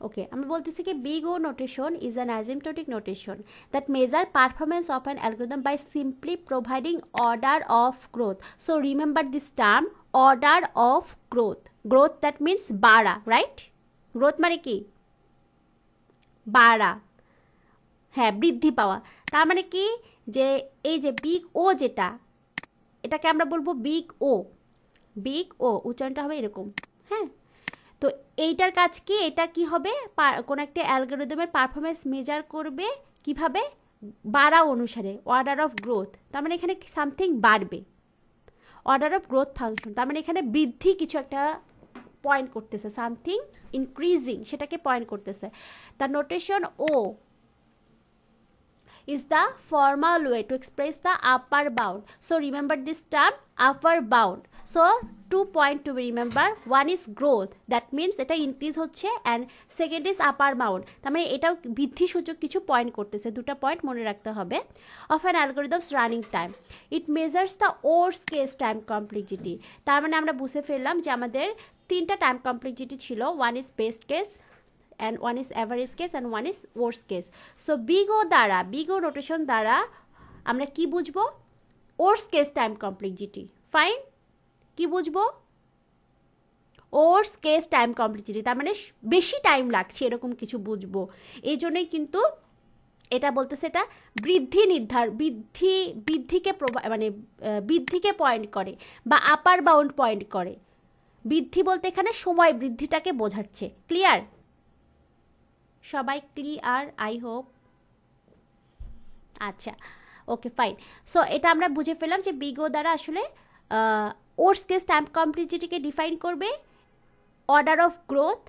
ওকে, আমি বলতেছি কি big O notation is an asymptotic notation that measure performance of an algorithm by simply providing order of growth. So remember this term, order of growth. Growth that means বাড়া, রাইট? গ্রোথ মানে কি? বাড়া, হ্যাঁ, বৃদ্ধি পাওয়া। তার মানে কি যে এই যে বিগ ও যেটা, এটাকে আমরা বলবো বিগ ও। বিগ ও উচ্চারণটা হবে এরকম, হ্যাঁ? তো এইটার কাজ কি? এটা কি হবে? কোন একটা অ্যালগোরিদমের পারফরমেন্স মেজার করবে কিভাবে? বাড়া অনুসারে, অর্ডার অফ গ্রোথ। তার মানে এখানে সামথিং বাড়বে, অর্ডার অফ গ্রোথ ফাংশন। তার মানে এখানে বৃদ্ধি কিছু একটা পয়েন্ট করতেছে, সামথিং ইনক্রিজিং, সেটাকে পয়েন্ট করতেছে। The notation O is the formal way to express the upper bound. So remember this term, upper bound. So 2 point to be remember, one is growth, that means এটা increase হচ্ছে, and second is upper bound, তার মানে এটাও বৃদ্ধি সূচক কিছু point করতেছে। দুটো পয়েন্ট মনে রাখতে হবে। of an algorithm's running time, it measures the worst case time complexity। তার মানে আমরা বুঝে ফেললাম যে আমাদের তিনটা টাইম কমপ্লেক্সিটি ছিল, one is best case, and one is average case and one is worst case. So big O দ্বারা, big O notation দ্বারা আমরা কি বুঝবো? worst case time complexity, fine. কি বুঝবো? worst case time complexity, তার মানে বেশি টাইম লাগছে এরকম কিছু বুঝবো। এই জন্যই কিন্তু এটা বলতেছে এটা বৃদ্ধিকে মানে বৃদ্ধিকে পয়েন্ট করে বা আপার বাউন্ড পয়েন্ট করে। বৃদ্ধি বলতে এখানে সময় বৃদ্ধিটাকে বোঝাচ্ছে। ক্লিয়ার? সবাই ক্লিয়ার? I hope. আচ্ছা, ওকে, ফাইন। সো এটা আমরা বুঝে ফেললাম যে বিগ ও দ্বারা আসলে ওর্স কেস টাইম কমপ্লেক্সিটিকে ডিফাইন করবে, অর্ডার অফ গ্রোথ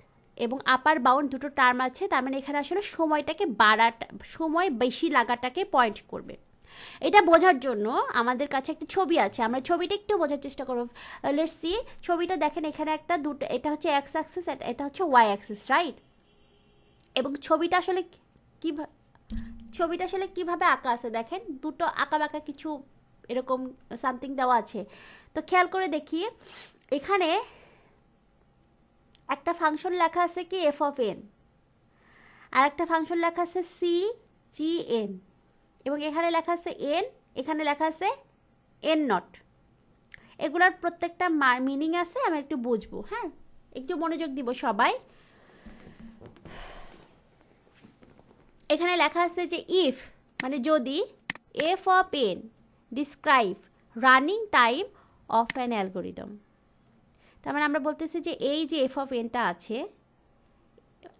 এবং আপার বাউন্ড দুটো টার্ম আছে। তার মানে এখানে আসলে সময়টাকে সময় বেশি লাগাটাকে পয়েন্ট করবে। এটা বোঝার জন্য আমাদের কাছে একটা ছবি আছে, আমরা ছবিটা একটু বোঝার চেষ্টা করব। লেটস সি, ছবিটা দেখেন, এখানে একটা দুটো, এটা হচ্ছে এক্স অ্যাক্সিস, এটা হচ্ছে ওয়াই অ্যাক্সিস, রাইট? এবং ছবিটা আসলে কিভাবে আঁকা আছে দেখেন, দুটো আঁকা বাঁকা কিছু এরকম সামথিং দেওয়া আছে। তো খেয়াল করে দেখি, এখানে একটা ফাংশন লেখা আছে কি এফ অফ এন, আর একটা ফাংশন লেখা আছে সি জি এন, এবং এখানে লেখা আছে এন, এখানে লেখা আছে এন নট। এগুলার প্রত্যেকটা মিনিং আছে, আমি একটু বুঝবো, হ্যাঁ? একটু মনোযোগ দিব সবাই। এখানে লেখা আছে যে ইফ মানে যদি F of N describe running time of an algorithm. তার মানে আমরা বলতেছি যে এই যে এফ অফ এনটা আছে,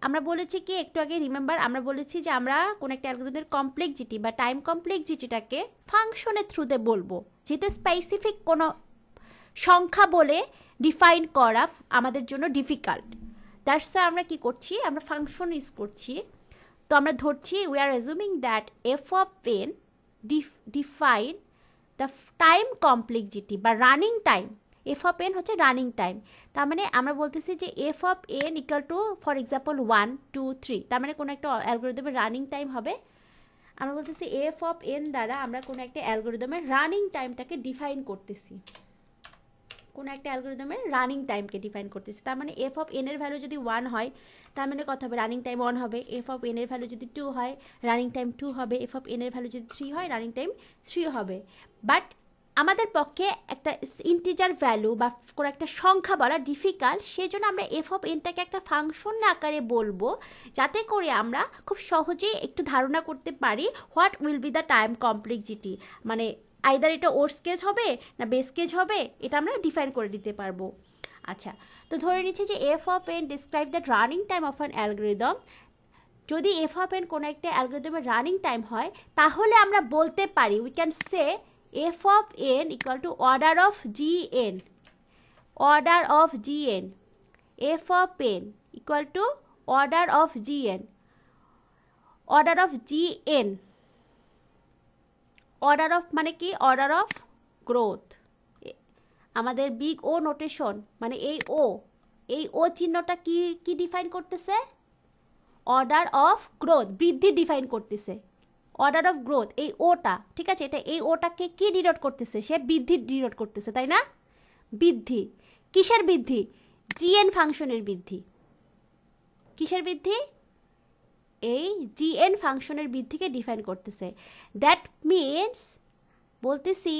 আমরা বলেছি কি একটু আগে, রিমেম্বার, আমরা বলেছি যে আমরা কোন একটা অ্যালগোরিদমের কমপ্লেক্সিটি বা টাইম কমপ্লেক্সিটিটাকে ফাংশনের থ্রুতে বলবো, যেহেতু স্পেসিফিক কোনো সংখ্যা বলে ডিফাইন করা আমাদের জন্য ডিফিকাল্ট। দ্যাটস আমরা কি করছি, আমরা ফাংশন ইউজ করছি। তো আমরা ধরছি, we are assuming that F of N define the time complexity বা running time. F of N হচ্ছে রানিং টাইম। তার মানে আমরা বলতেছি যে F of N equal to for example 1 2 3। তার মানে কোনো একটা অ্যালগোরিদমের রানিং টাইম হবে, আমরা বলতেছি এফ অফ এন দ্বারা আমরা কোনো একটা অ্যালগোরিদমের রানিং টাইমটাকে ডিফাইন করতেছি। কোনো একটা অ্যালগোরিদমের রানিং টাইমকে ডিফাইন করতেছে। তার মানে এফ অফ এন এর ভ্যালু যদি 1 হয়, তার মানে কত হবে, রানিং টাইম 1 হবে। এফ অফ এন এর ভ্যালু যদি 2 হয়, রানিং টাইম 2 হবে। এফ অফ এন এর ভ্যালু যদি 3 হয়, রানিং টাইম 3 হবে। বাট আমাদের পক্ষে একটা ইন্টিজার ভ্যালু বা কোনো একটা সংখ্যা বলা ডিফিকাল্ট, সেজন্য আমরা এফ অফ এনটাকে একটা ফাংশন আকারে বলবো, যাতে করে আমরা খুব সহজেই একটু ধারণা করতে পারি what will be the time complexity, মানে আইদার এটা ওর্স কেস হবে না বেস কেস হবে, এটা আমরা ডিফাইন করে দিতে পারবো। আচ্ছা, তো ধরে নিচ্ছি যে F of N describe the running time of an algorithm. যদি এফ অফ এন কোনো একটা অ্যালগোরিদমের রানিং টাইম হয়, তাহলে আমরা বলতে পারি, we can say F of N equal to order of G N, order of G N, F of N equal to order of G N, order of G N, order of মানে কি, order of growth. আমাদের big O notation মানে এই ও চিহ্নটা কি কি define করতেছে, order of growth, বৃদ্ধি ডিফাইন করতেছে। অর্ডার অফ গ্রোথ এই ওটা, ঠিক আছে, এটা এই ওটাকে কি ডিনোট করতেছে, সে বৃদ্ধি ডিনোট করতেছে, তাই না? বৃদ্ধি, কিসের বৃদ্ধি, জিএন ফাংশনের বৃদ্ধি। কিসের বৃদ্ধি, এই জিএন ফাংশনের বৃদ্ধিকে ডিফাইন করতেছে। দ্যাট মিনস বলতেছি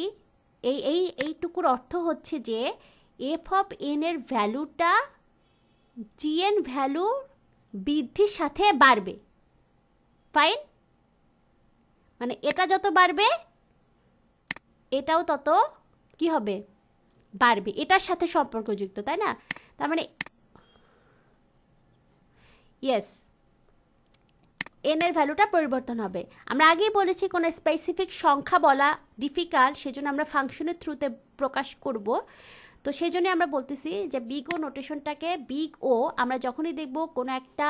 এইটুকুর অর্থ হচ্ছে যে এফ অফ এন এর ভ্যালুটা জিএন ভ্যালু বৃদ্ধির সাথে বাড়বে। ফাইন, মানে এটা যত বাড়বে এটাও তত কি হবে, বাড়বে, এটার সাথে সম্পর্কযুক্ত, তাই না? তার মানে ইয়েস, এন এর ভ্যালুটা পরিবর্তন হবে। আমরা আগেই বলেছি কোনো স্পেসিফিক সংখ্যা বলা ডিফিকাল্ট, সেজন্য আমরা ফাংশনের থ্রুতে প্রকাশ করব। তো সেই জন্য আমরা বলতেছি যে বিগ ও নোটেশনটাকে, বিগ ও আমরা যখনই দেখব কোনো একটা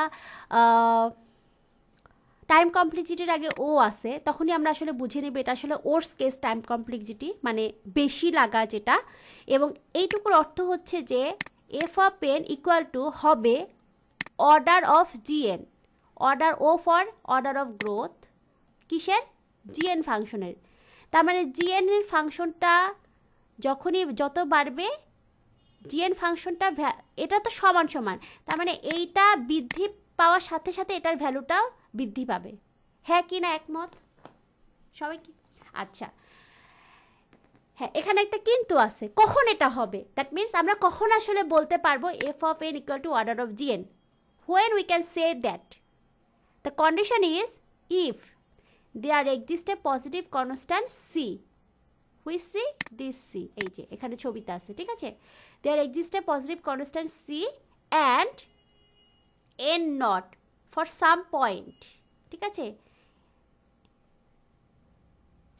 টাইম কমপ্লেক্সিটির আগে ও আছে, তখনই আমরা আসলে বুঝে নেব এটা আসলে ওর্স কেস টাইম কমপ্লেক্সিটি, মানে বেশি লাগা যেটা। এবং এইটুকুর অর্থ হচ্ছে যে F of N equal to হবে order of G N, order O for order of growth, কিসের, জিএন ফাংশনের। তার মানে জিএন এর ফাংশনটা যখনই যত বাড়বে জিএন ফাংশনটা এটা তো সমান সমান, তার মানে এইটা বৃদ্ধি পাওয়ার সাথে সাথে এটার ভ্যালুটাও বৃদ্ধি পাবে। হ্যাঁ কি না একমত সবাই কি? আচ্ছা, হ্যাঁ, এখানে একটা কিন্তু আছে, কখন এটা হবে, দ্যাট মিনস আমরা কখন আসলে বলতে পারবো F of N equal to order of GN, when we can say that the condition is if there exists a positive constant c, which c, this c, এই যে এখানে ছবিতে আছে, ঠিক আছে, there exists a positive constant c and n not for some point, ঠিক আছে,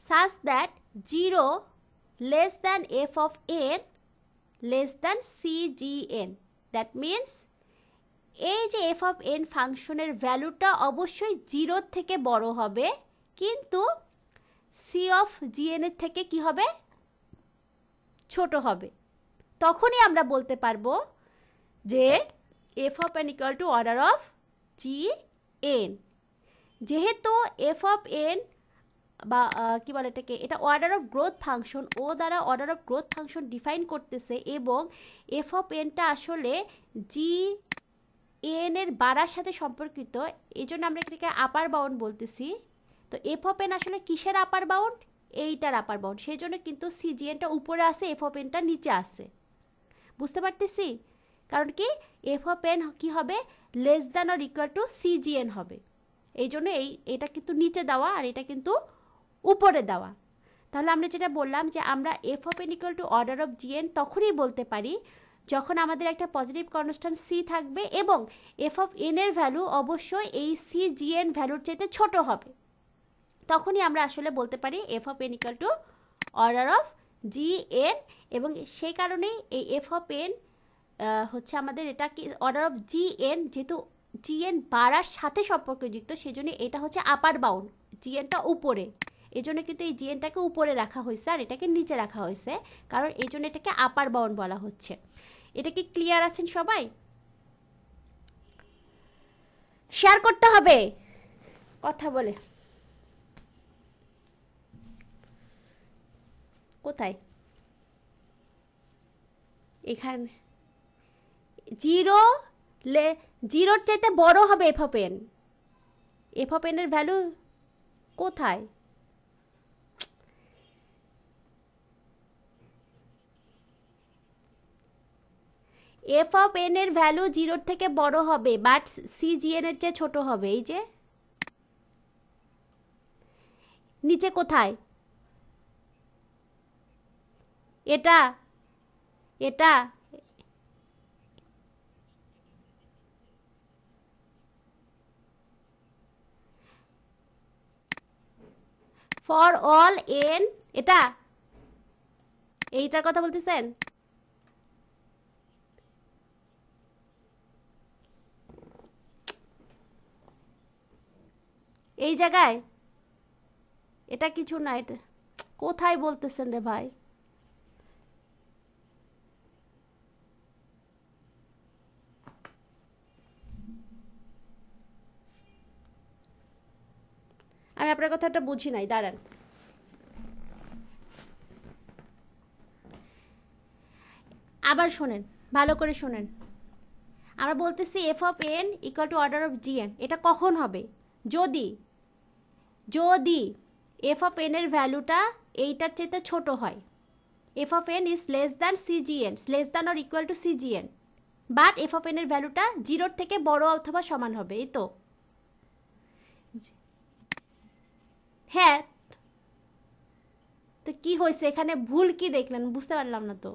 such that 0 less than f of n less than cgn, that means এই যে এফ অফ এন ফাংশনের ভ্যালুটা অবশ্যই 0 থেকে বড় হবে, কিন্তু সি অফ জিএন এর থেকে কি হবে, ছোট হবে। তখনই আমরা বলতে পারবো যে F of N equal to order of G N. যেহেতু এফ অফ এন বা কি বলে এটাকে, এটা অর্ডার অফ গ্রোথ ফাংশন, ও দ্বারা order of growth function define করতেছে, এবং এফ অফ এনটা আসলে জি এন এর বাড়ার সাথে সম্পর্কিত, এই জন্য আমরা এটাকে আপার বাউন্ড বলতেছি। তো এফ অফ এন আসলে কিসের আপার বাউন্ড, এইটার আপার বাউন্ড, সেই জন্য কিন্তু সিজিএনটা উপরে আসে, এফ অফ এনটা নিচে আসে। বুঝতে পারতেছি? কারণ কি এফ অফ এন কি হবে, less than or equal to C G N হবে, এই জন্য এটা কিন্তু নিচে দেওয়া আর এটা কিন্তু উপরে দেওয়া। তাহলে আমরা যেটা বললাম যে আমরা F of N equal to order of GN তখনই বলতে পারি যখন আমাদের একটা পজিটিভ কনস্ট্যান্ট সি থাকবে এবং এফ অফ এন এর ভ্যালু অবশ্যই এই সি জিএন ভ্যালুর চাইতে ছোট হবে, তখনই আমরা আসলে বলতে পারি F of N equal to order of G N. এবং সেই কারণেই এই এফ অফ এন হচ্ছে আমাদের এটা কি অর্ডার অফ জি এন, যেহেতু জি এন বাড়ার সাথে সম্পর্কযুক্ত, সেই জন্য এটা হচ্ছে আপার বাউন্ড, জি এনটা উপরে, এই জন্য কিন্তু এই জি এনটাকে উপরে রাখা হয়েছে আর এটাকে নিচে রাখা হয়েছে, কারণ এই জন্য এটাকে আপার বাউন্ড বলা হচ্ছে। এটা কি ক্লিয়ার আছেন সবাই? শেয়ার করতে হবে কথা বলে, কোথায় এখানে জিরো জিরোর চাইতে বড় হবে F of N. F of N এর ভ্যালু কোথায়? এফ অফ এন এর ভ্যালু জিরোর থেকে বড় হবে, বাট সি জি এন এর চেয়ে ছোট হবে। এই যে নিচে কোথায়? এটা এটা ফর অল এন, এটা এইটার কথা বলতেছেন? এই জায়গায় এটা কিছু না, এটা কোথায় বলতেছেন রে ভাই? আমি আপনার কথাটা বুঝি নাই, দাঁড়ান। আবার শোনেন, ভালো করে শোনেন। আমরা বলতেছি F of N equal to order of G N. এটা কখন হবে? যদি যদি এফ অফ এন এর ভ্যালুটা এইটার চেয়ে ছোট হয়। F of N is less than C G N, less than or equal to C G N, but F of N এর ভ্যালুটা জিরোর থেকে বড় অথবা সমান হবে। এই তো, হ্যাঁ। তো কি হয়েছে এখানে? ভুল কি দেখলেন? বুঝতে পারলাম না তো।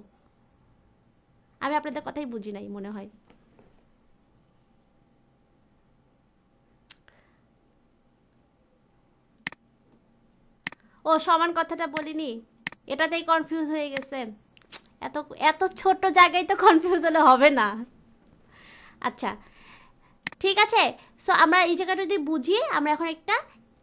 আমি আপনাদের কথাই বুঝি নাই মনে হয়। ও, সমান কথাটা বলিনি, এটাতেই কনফিউজ হয়ে গেছেন। এত এত ছোট জায়গায় তো কনফিউজ হলে হবে না। আচ্ছা, ঠিক আছে। সো আমরা এই জায়গাটা যদি বুঝি, আমরা এখন একটা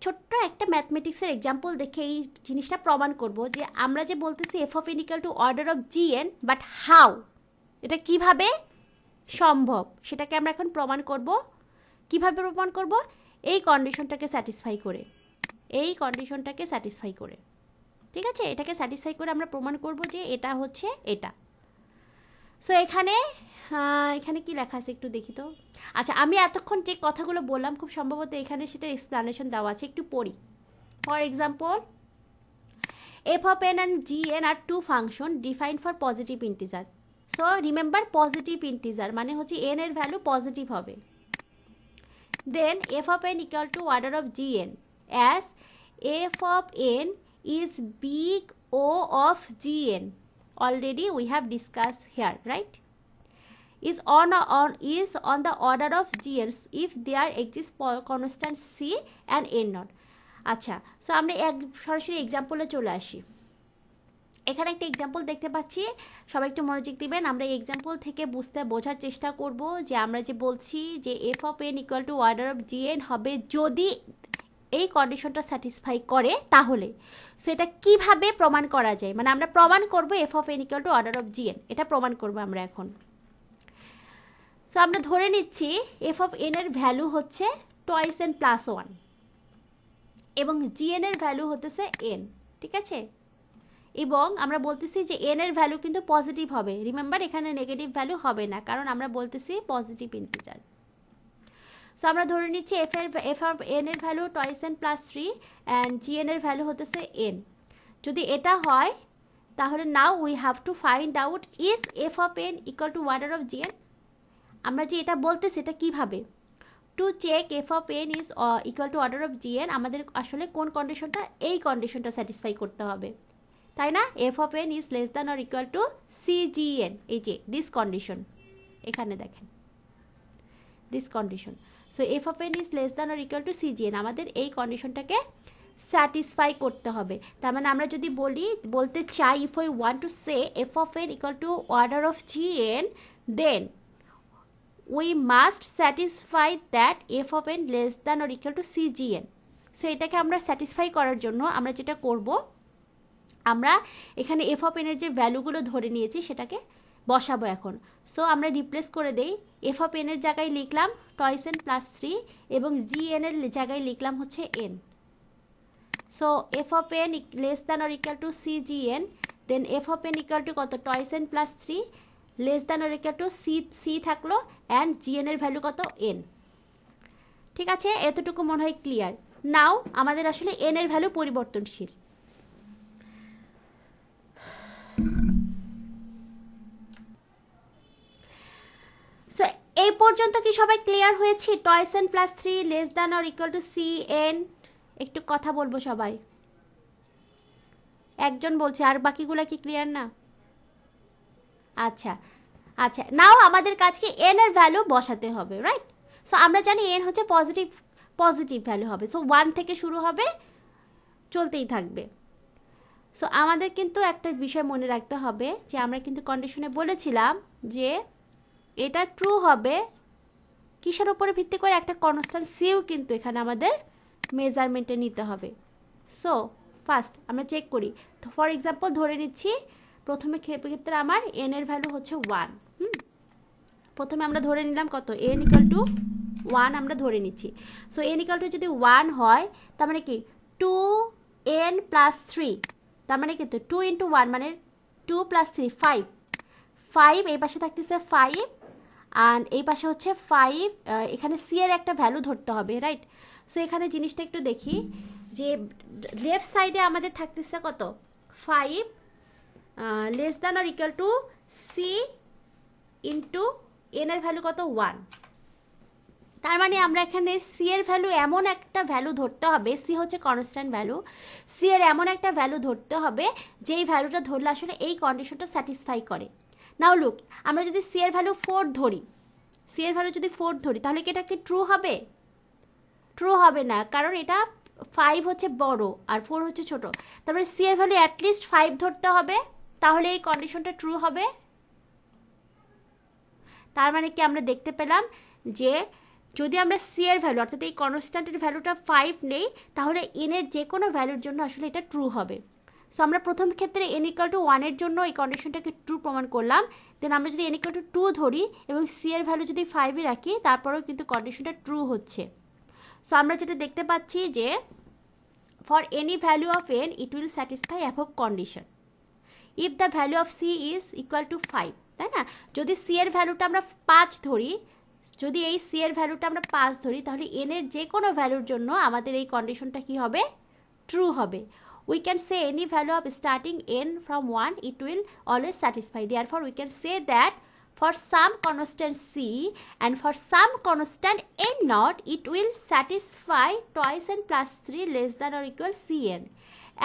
ছোট্ট একটা ম্যাথমেটিক্সের এক্সাম্পল দেখে এই জিনিসটা প্রমাণ করব যে আমরা যে বলতেছি F of N equal to order of G N, but how, এটা কিভাবে সম্ভব সেটাকে আমরা এখন প্রমাণ করব। কিভাবে প্রমাণ করব? এই কন্ডিশনটাকে স্যাটিসফাই করে, এই কন্ডিশনটাকে স্যাটিসফাই করে। ঠিক আছে, এটাকে স্যাটিসফাই করে আমরা প্রমাণ করব যে এটা হচ্ছে এটা। সো এখানে এখানে কি লেখা আছে একটু দেখি তো। আচ্ছা, আমি এতক্ষণ যে কথাগুলো বললাম খুব সম্ভবত এখানে সেটার এক্সপ্লানেশন দেওয়া আছে, একটু পড়ি। For example, F of N and G N are two function defined for positive integer. So remember, positive integer মানে হচ্ছে এন এর ভ্যালু পজিটিভ হবে। Then F of N equal to order of G N as F of N is big O of Gn. Already we have discussed here, right? Is on the order of Gn if there exists constant C and N not. আচ্ছা, so আমরা সরাসরি এক্সাম্পলে চলে আসি। এখানে একটা example দেখতে পাচ্ছি, সবাই একটু মনোযোগ দিবেন। আমরা এই এক্সাম্পল থেকে বোঝার চেষ্টা করব যে আমরা যে বলছি যে F of N equal to order of GN হবে যদি এই কন্ডিশনটা স্যাটিসফাই করে, তাহলে সো এটা কিভাবে প্রমাণ করা যায়, মানে আমরা প্রমাণ করব F of N equal to order of GN, এটা প্রমাণ করব আমরা এখন। সো আমরা ধরে নিচ্ছি এফ অফ এন এর ভ্যালু হচ্ছে টয়েস এন প্লাস ওয়ান এবং জিএন এর ভ্যালু হতেছে এন। ঠিক আছে, এবং আমরা বলতেছি যে এন এর ভ্যালু কিন্তু পজিটিভ হবে। রিমেম্বার, এখানে নেগেটিভ ভ্যালু হবে না, কারণ আমরা বলতেছি পজিটিভ ইন্টিজার। সো আমরা ধরে নিচ্ছি এফ অফ এন এর value twice N plus three and G n এর ভ্যালু হতেছে এন। যদি এটা হয় তাহলে now we have to find out is f of N equal to order of G n. আমরা যে এটা বলতেছি এটা কীভাবে to check f of N is equal to order of G n, আমাদের আসলে কোন কন্ডিশনটা, এই কন্ডিশনটা স্যাটিসফাই করতে হবে, তাই না? F of N is less than or equal to C G N, এই যে দিস কন্ডিশন, এখানে দেখেন this condition. So F of N is less than or equal to C G N, আমাদের এই কন্ডিশনটাকে স্যাটিসফাই করতে হবে। তার মানে আমরা যদি বলতে চাই, if I want to say F of N equal to order of G N, then we must satisfy that F of N less than or equal to C G N. So এটাকে আমরা স্যাটিসফাই করার জন্য আমরা যেটা করব, আমরা এখানে এফ অফ এনের যে ভ্যালুগুলো ধরে নিয়েছি সেটাকে বসাবো এখন। সো আমরা রিপ্লেস করে দেই, এফ অফ এনের জায়গায় লিখলাম টয়েস এন প্লাস থ্রি এবং জি এন এর জায়গায় লিখলাম হচ্ছে N. So F of N less than or equal to C G N, then F of N equal to কত, twice N plus three less than or equal to C থাকলো and G N এর value কত N. ঠিক আছে, এতটুকু মনে হয় clear. নাও আমাদের আসলে এন এর ভ্যালু পরিবর্তনশীল। সো এই পর্যন্ত কি সবাই ক্লিয়ার হয়েছি? Twice N plus 3 less than or equal to c n. একটু কথা বলবো সবাই, একজন বলছে, আর বাকিগুলো কি ক্লিয়ার না? আচ্ছা আচ্ছা, নাও আমাদের কাজকে এন এর ভ্যালু বসাতে হবে, রাইট? সো আমরা জানি এন হচ্ছে পজিটিভ পজিটিভ ভ্যালু হবে, সো 1 থেকে শুরু হবে, চলতেই থাকবে। সো আমাদের কিন্তু একটা বিষয় মনে রাখতে হবে যে আমরা কিন্তু কন্ডিশনে বলেছিলাম যে এটা ট্রু হবে কিসের উপরে ভিত্তি করে, একটা কনস্ট্যান্ট সিও কিন্তু এখানে আমাদের মেজারমেন্টে নিতে হবে। সো ফার্স্ট আমরা চেক করি, তো ফর এক্সাম্পল ধরে নিচ্ছি প্রথমে ক্ষেত্রে আমার এন এর ভ্যালু হচ্ছে 1। প্রথমে আমরা ধরে নিলাম কত, এন ইকাল টু 1 আমরা ধরে নিচ্ছি। সো এন ইকাল টু যদি 1 হয় তার মানে কি 2n প্লাস 3, তার মানে কিন্তু 2 ইন্টু 1 মানে 2 প্লাস 3 5, 5 এই পাশে থাকতেছে 5 অ্যান্ড এই পাশে হচ্ছে 5, এখানে সি এর একটা ভ্যালু ধরতে হবে, রাইট? সো এখানে জিনিসটা একটু দেখি যে লেফট সাইডে আমাদের থাকতেছে কত 5 less than or equal to c into n এর ভ্যালু কত 1। তার মানে আমরা এখানে সি এর ভ্যালু এমন একটা ভ্যালু ধরতে হবে, সি হচ্ছে কনস্ট্যান্ট ভ্যালু, সি এর এমন একটা ভ্যালু ধরতে হবে যেই ভ্যালুটা ধরলে আসলে এই কন্ডিশনটা স্যাটিসফাই করে। নাও লুক, আমরা যদি সি এর ভ্যালু 4 ধরি, সি এর ভ্যালু যদি 4 ধরি তাহলে কি এটা কি ট্রু হবে? ট্রু হবে না, কারণ এটা 5 হচ্ছে বড় আর 4 হচ্ছে ছোট। তারপরে সি এর ভ্যালু অ্যাটলিস্ট 5 ধরতে হবে, তাহলে এই কন্ডিশনটা ট্রু হবে। তার মানে কি আমরা দেখতে পেলাম যে যদি আমরা সি এর ভ্যালু অর্থাৎ এই কনস্ট্যান্টের ভ্যালুটা 5 নেই তাহলে এন এর যে কোনো ভ্যালুর জন্য আসলে এটা ট্রু হবে। সো আমরা প্রথম ক্ষেত্রে এন ইকুয়াল টু 1 এর জন্য এই কন্ডিশনটাকে ট্রু প্রমাণ করলাম। দেন আমরা যদি এন ইকুয়াল টু 2 ধরি এবং সি এর ভ্যালু যদি 5 এ রাখি তারপরেও কিন্তু কন্ডিশনটা ট্রু হচ্ছে। সো আমরা যেটা দেখতে পাচ্ছি যে for any value of n it will satisfy above condition if the value of c is equal to 5, তাই না? যদি সি এর ভ্যালুটা আমরা 5 ধরি, যদি এই সি এর ভ্যালুটা আমরা 5 ধরি তাহলে এন এর যে কোনো ভ্যালুর জন্য আমাদের এই কন্ডিশনটা কি হবে? ট্রু হবে। We can say any value of starting n from 1 it will always satisfy. Therefore we can say that for some constant c and for some constant n naught it will satisfy twice n plus 3 less than or equal cn.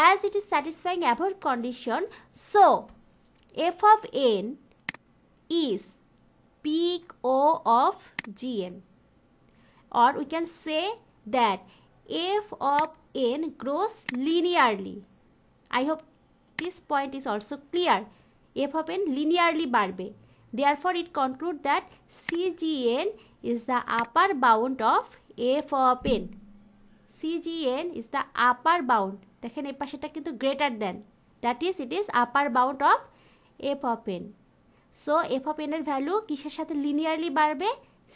As it is satisfying above condition, so f of n is peak o of gn, or we can say that f of n grows linearly. I hope this point is also clear. F of n linearly বাড়বে. Therefore it concludes that CGN is the upper bound of f of n. CGN is the upper bound. দেখেন এই পাশেটা কিন্তু greater than, that is it is upper bound of f of n. So f of n এর value কিসের সাথে linearly বাড়বে?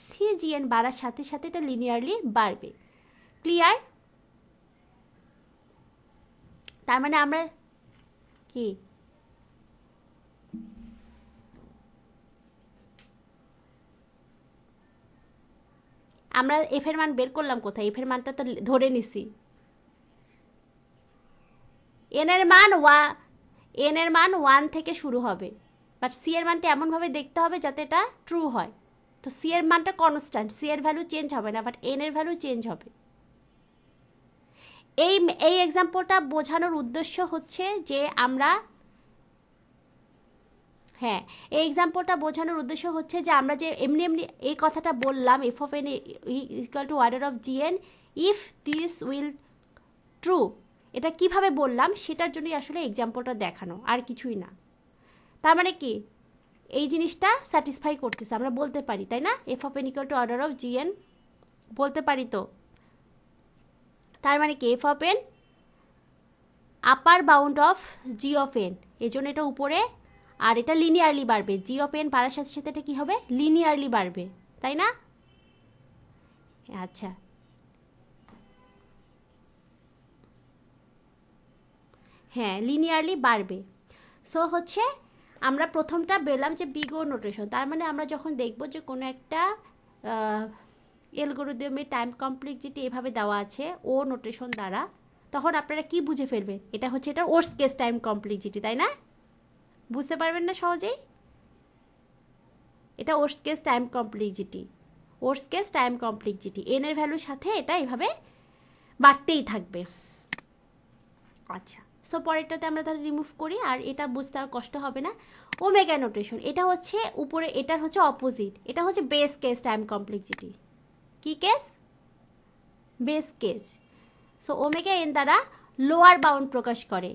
CGN বাড়ার সাথে সাথে এটা লিনিয়ারলি বাড়বে। ক্লিয়ার? তার মানে আমরা কি আমরা এফ এর মান বের করলাম কোথায়? এফ এর মানটা তো ধরে নিছি। এন এর মান 1 থেকে শুরু হবে, বাট সি এর মানটা এমনভাবে দেখতে হবে যাতে এটা ট্রু হয়। তো সি এর মানটা কনস্ট্যান্ট, সি এর ভ্যালু চেঞ্জ হবে না, বাট এন এর ভ্যালু চেঞ্জ হবে। এই এক্সাম্পলটা বোঝানোর উদ্দেশ্য হচ্ছে যে আমরা হ্যাঁ, এই এক্সাম্পলটা বোঝানোর উদ্দেশ্য হচ্ছে যে আমরা যে এমনি এমনি এই কথাটা বললাম F of N equal to order of GN if this will true, এটা কিভাবে বললাম সেটার জন্যই আসলে এক্সাম্পলটা দেখানো, আর কিছুই না। তার মানে কি এই জিনিসটা স্যাটিসফাই করতেছে, আমরা বলতে পারি, তাই না? F of N equal to order of GN বলতে পারি তো। তার মানে কি F of N upper bound of G of N, এই জন্য এটা উপরে, আর এটা লিনিয়ারলি বাড়বে। জি অফ এন বাড়ার সাথে সাথে এটা কী হবে? লিনিয়ারলি বাড়বে, তাই না? আচ্ছা, হ্যাঁ লিনিয়ারলি বাড়বে। সো হচ্ছে আমরা প্রথমটা বেরলাম যে বিগ ও নোটেশন, তার মানে আমরা যখন দেখব যে কোনো একটা অ্যালগরিদমে টাইম কমপ্লেক্সিটি এভাবে দেওয়া আছে ও নোটেশন দ্বারা, তখন আপনারা কি বুঝে ফেলবেন, এটা হচ্ছে এটা ওয়ার্স্ট কেস টাইম কমপ্লেক্সিটি, তাই না? বুঝতে পারবেন না সহজেই? এটা worst case time complexity, worst case time complexity N এর ভ্যালুর সাথে এটা এভাবে বাড়তেই থাকবে। আচ্ছা, সো পরেরটাতে আমরা তাহলে রিমুভ করি, আর এটা বুঝতে আর কষ্ট হবে না। ওমেগা নোটেশন, এটা হচ্ছে উপরে, এটার হচ্ছে অপোজিট, এটা হচ্ছে বেস কেস টাইম কমপ্লেক্সিটি। কি case? Base case. So omega N দ্বারা লোয়ার বাউন্ড প্রকাশ করে,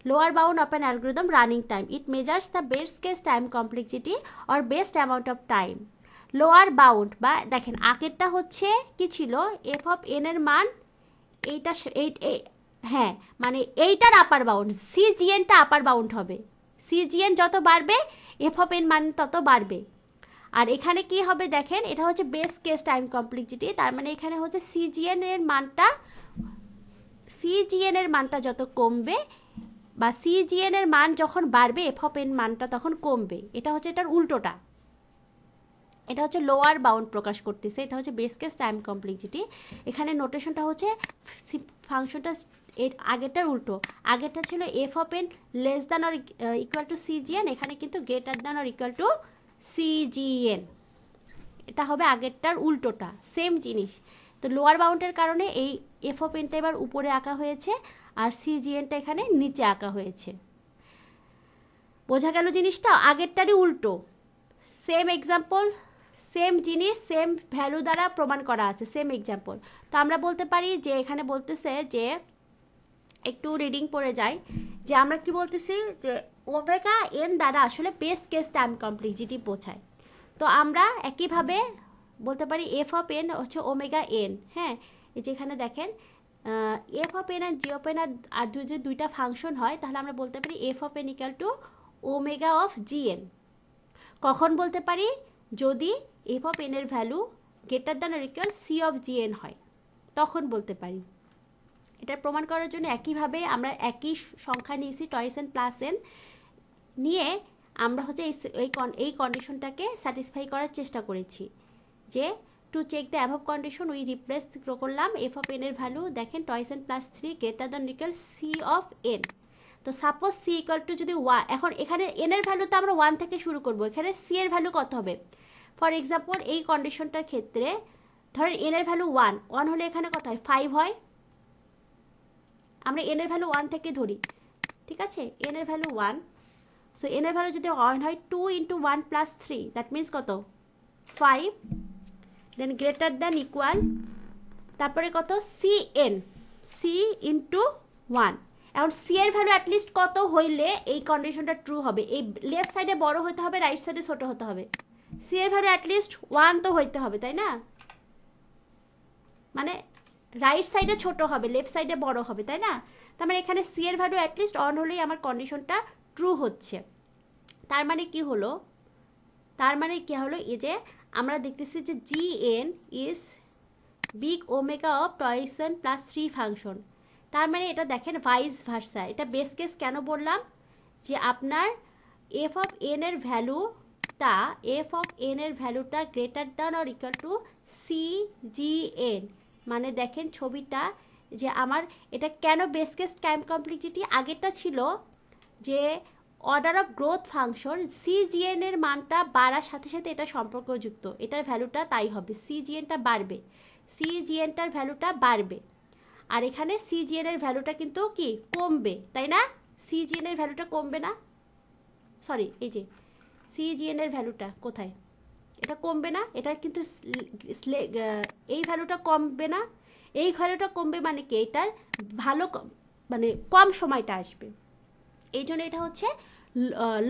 lower bound of an algorithm running time, it measures the base case time complexity or best amount of time. Lower bound বা দেখেন আগেরটা হচ্ছে কি ছিল, F of N এর মান এইটা, হ্যাঁ মানে এইটার আপার বাউন্ড, সিজিএনটা আপার বাউন্ড হবে, সিজিএন যত বাড়বে এফ অফ এন মান তত বাড়বে। আর এখানে কি হবে দেখেন, এটা হচ্ছে বেস কেস টাইম কমপ্লেক্সিটি, তার মানে এখানে হচ্ছে সিজিএন এর মানটা যত কমবে বা সিজিএন এর মান যখন বাড়বে এফ অফ এন মানটা তখন কমবে। এটা হচ্ছে এটার উল্টোটা, এটা হচ্ছে লোয়ার বাউন্ড প্রকাশ করতেছে, এটা হচ্ছে বেস কেস টাইম কমপ্লেক্সিটি। এখানে নোটেশনটা হচ্ছে ফাংশনটা এর আগেরটার উল্টো, আগেরটা ছিল F of N less than or equal to C G N, এখানে কিন্তু greater than or equal to C G N, এটা হবে আগেরটার উল্টোটা, সেম জিনিস। তো লোয়ার বাউন্ডের কারণে এই এফ অফ এনটা এবার উপরে আঁকা হয়েছে আর সিজিএনটা এখানে নিচে আঁকা হয়েছে। বোঝা গেল জিনিসটা? আগেরটারই উল্টো, সেম এক্সাম্পল, সেম জিনিস সেম ভ্যালু দ্বারা প্রমাণ করা আছে, সেম এক্সাম্পল। তো আমরা বলতে পারি যে এখানে বলতেছে যে, একটু রিডিং পড়ে যায়, যে আমরা কি বলতেছি যে ওমেগা এন দ্বারা আসলে বেস কেস টাইম কমপ্লেক্সিটি বোঝায়। তো আমরা একইভাবে বলতে পারি এফ অফ এন হচ্ছে ওমেগা এন। হ্যাঁ, এই যেখানে দেখেন এফ অফ এন আর জি অফ এন আর যদি দুইটা ফাংশন হয় তাহলে আমরা বলতে পারি F of N equal to omega of G N. কখন বলতে পারি? যদি এফ অফ এন এর value greater than or equal C of G N হয়, তখন বলতে পারি। এটা প্রমাণ করার জন্য একইভাবে আমরা একই সংখ্যা নিয়েছি টয়েস এন প্লাস এন নিয়ে আমরা হচ্ছে এই কন্ডিশনটাকে স্যাটিসফাই করার চেষ্টা করেছি, যে to check the above condition we replace করলাম এফ অফ এন এর ভ্যালু, দেখেন twice N plus 3 greater than equal C of n. তো সাপোজ সি ইকুয়াল টু যদি এখন এখানে এন এর ভ্যালু তো আমরা 1 থেকে শুরু করব, এখানে সি এর ভ্যালু কত হবে? ফর এক্সাম্পল এই কন্ডিশনটার ক্ষেত্রে ধরেন এন এর ভ্যালু 1 হলে এখানে কত হয়? 5 হয়। আমরা এন এর ভ্যালু 1 থেকে ধরি, ঠিক আছে? এন এর ভ্যালু 1, সো এন এর ভ্যালু যদি 1 হয় 2 ইন্টু 1 প্লাস 3, দ্যাট মিনস কত? 5, দেন গ্রেটার দ্যান ইকুয়াল, তারপরে কত? C n, c into 1। এখন সি এর ভ্যালু অ্যাটলিস্ট কত হইলে এই কন্ডিশনটা ট্রু হবে? এই লেফট সাইডে বড় হতে হবে, রাইট সাইডে ছোট হতে হবে। সি এর ভ্যালু অ্যাটলিস্ট 1 তো হইতে হবে, তাই না? মানে রাইট সাইডে ছোট হবে, লেফট সাইডে বড় হবে, তাই না? তার মানে এখানে সি এর ভ্যালু অ্যাটলিস্ট 1 হলেই আমার কন্ডিশনটা ট্রু হচ্ছে। তার মানে কি হলো? তার মানে কি হলো, এই যে আমরা দেখতেছি যে g n is big omega of twice N plus 3 function. তার মানে এটা দেখেন ভাইস ভার্সা, এটা বেস কেস কেন বললাম? যে আপনার এফ অফ এন এর ভ্যালুটা greater than or equal to C G n. মানে দেখেন ছবিটা, যে আমার এটা কেন বেস কেস টাইম কমপ্লেক্সিটি? আগেরটা ছিল যে অর্ডার অফ গ্রোথ ফাংশন, সিজিএন এর মানটা বাড়ার সাথে সাথে এটা সম্পর্কযুক্ত, এটার ভ্যালুটা তাই হবে, সিজিএনটা বাড়বে, সিজিএনটার ভ্যালুটা বাড়বে। আর এখানে সিজিএন এর ভ্যালুটা কিন্তু কি কমবে, তাই না? সিজিএন এর ভ্যালুটা কমবে না, সরি এই যে সিজিএন এর ভ্যালুটা কোথায়? এটা কমবে না, এটা কিন্তু এই ভ্যালুটা কমবে না, এই ভ্যালুটা কমবে মানে কি এটার ভালো মানে কম সময়টা আসবে, এই জন্য এটা হচ্ছে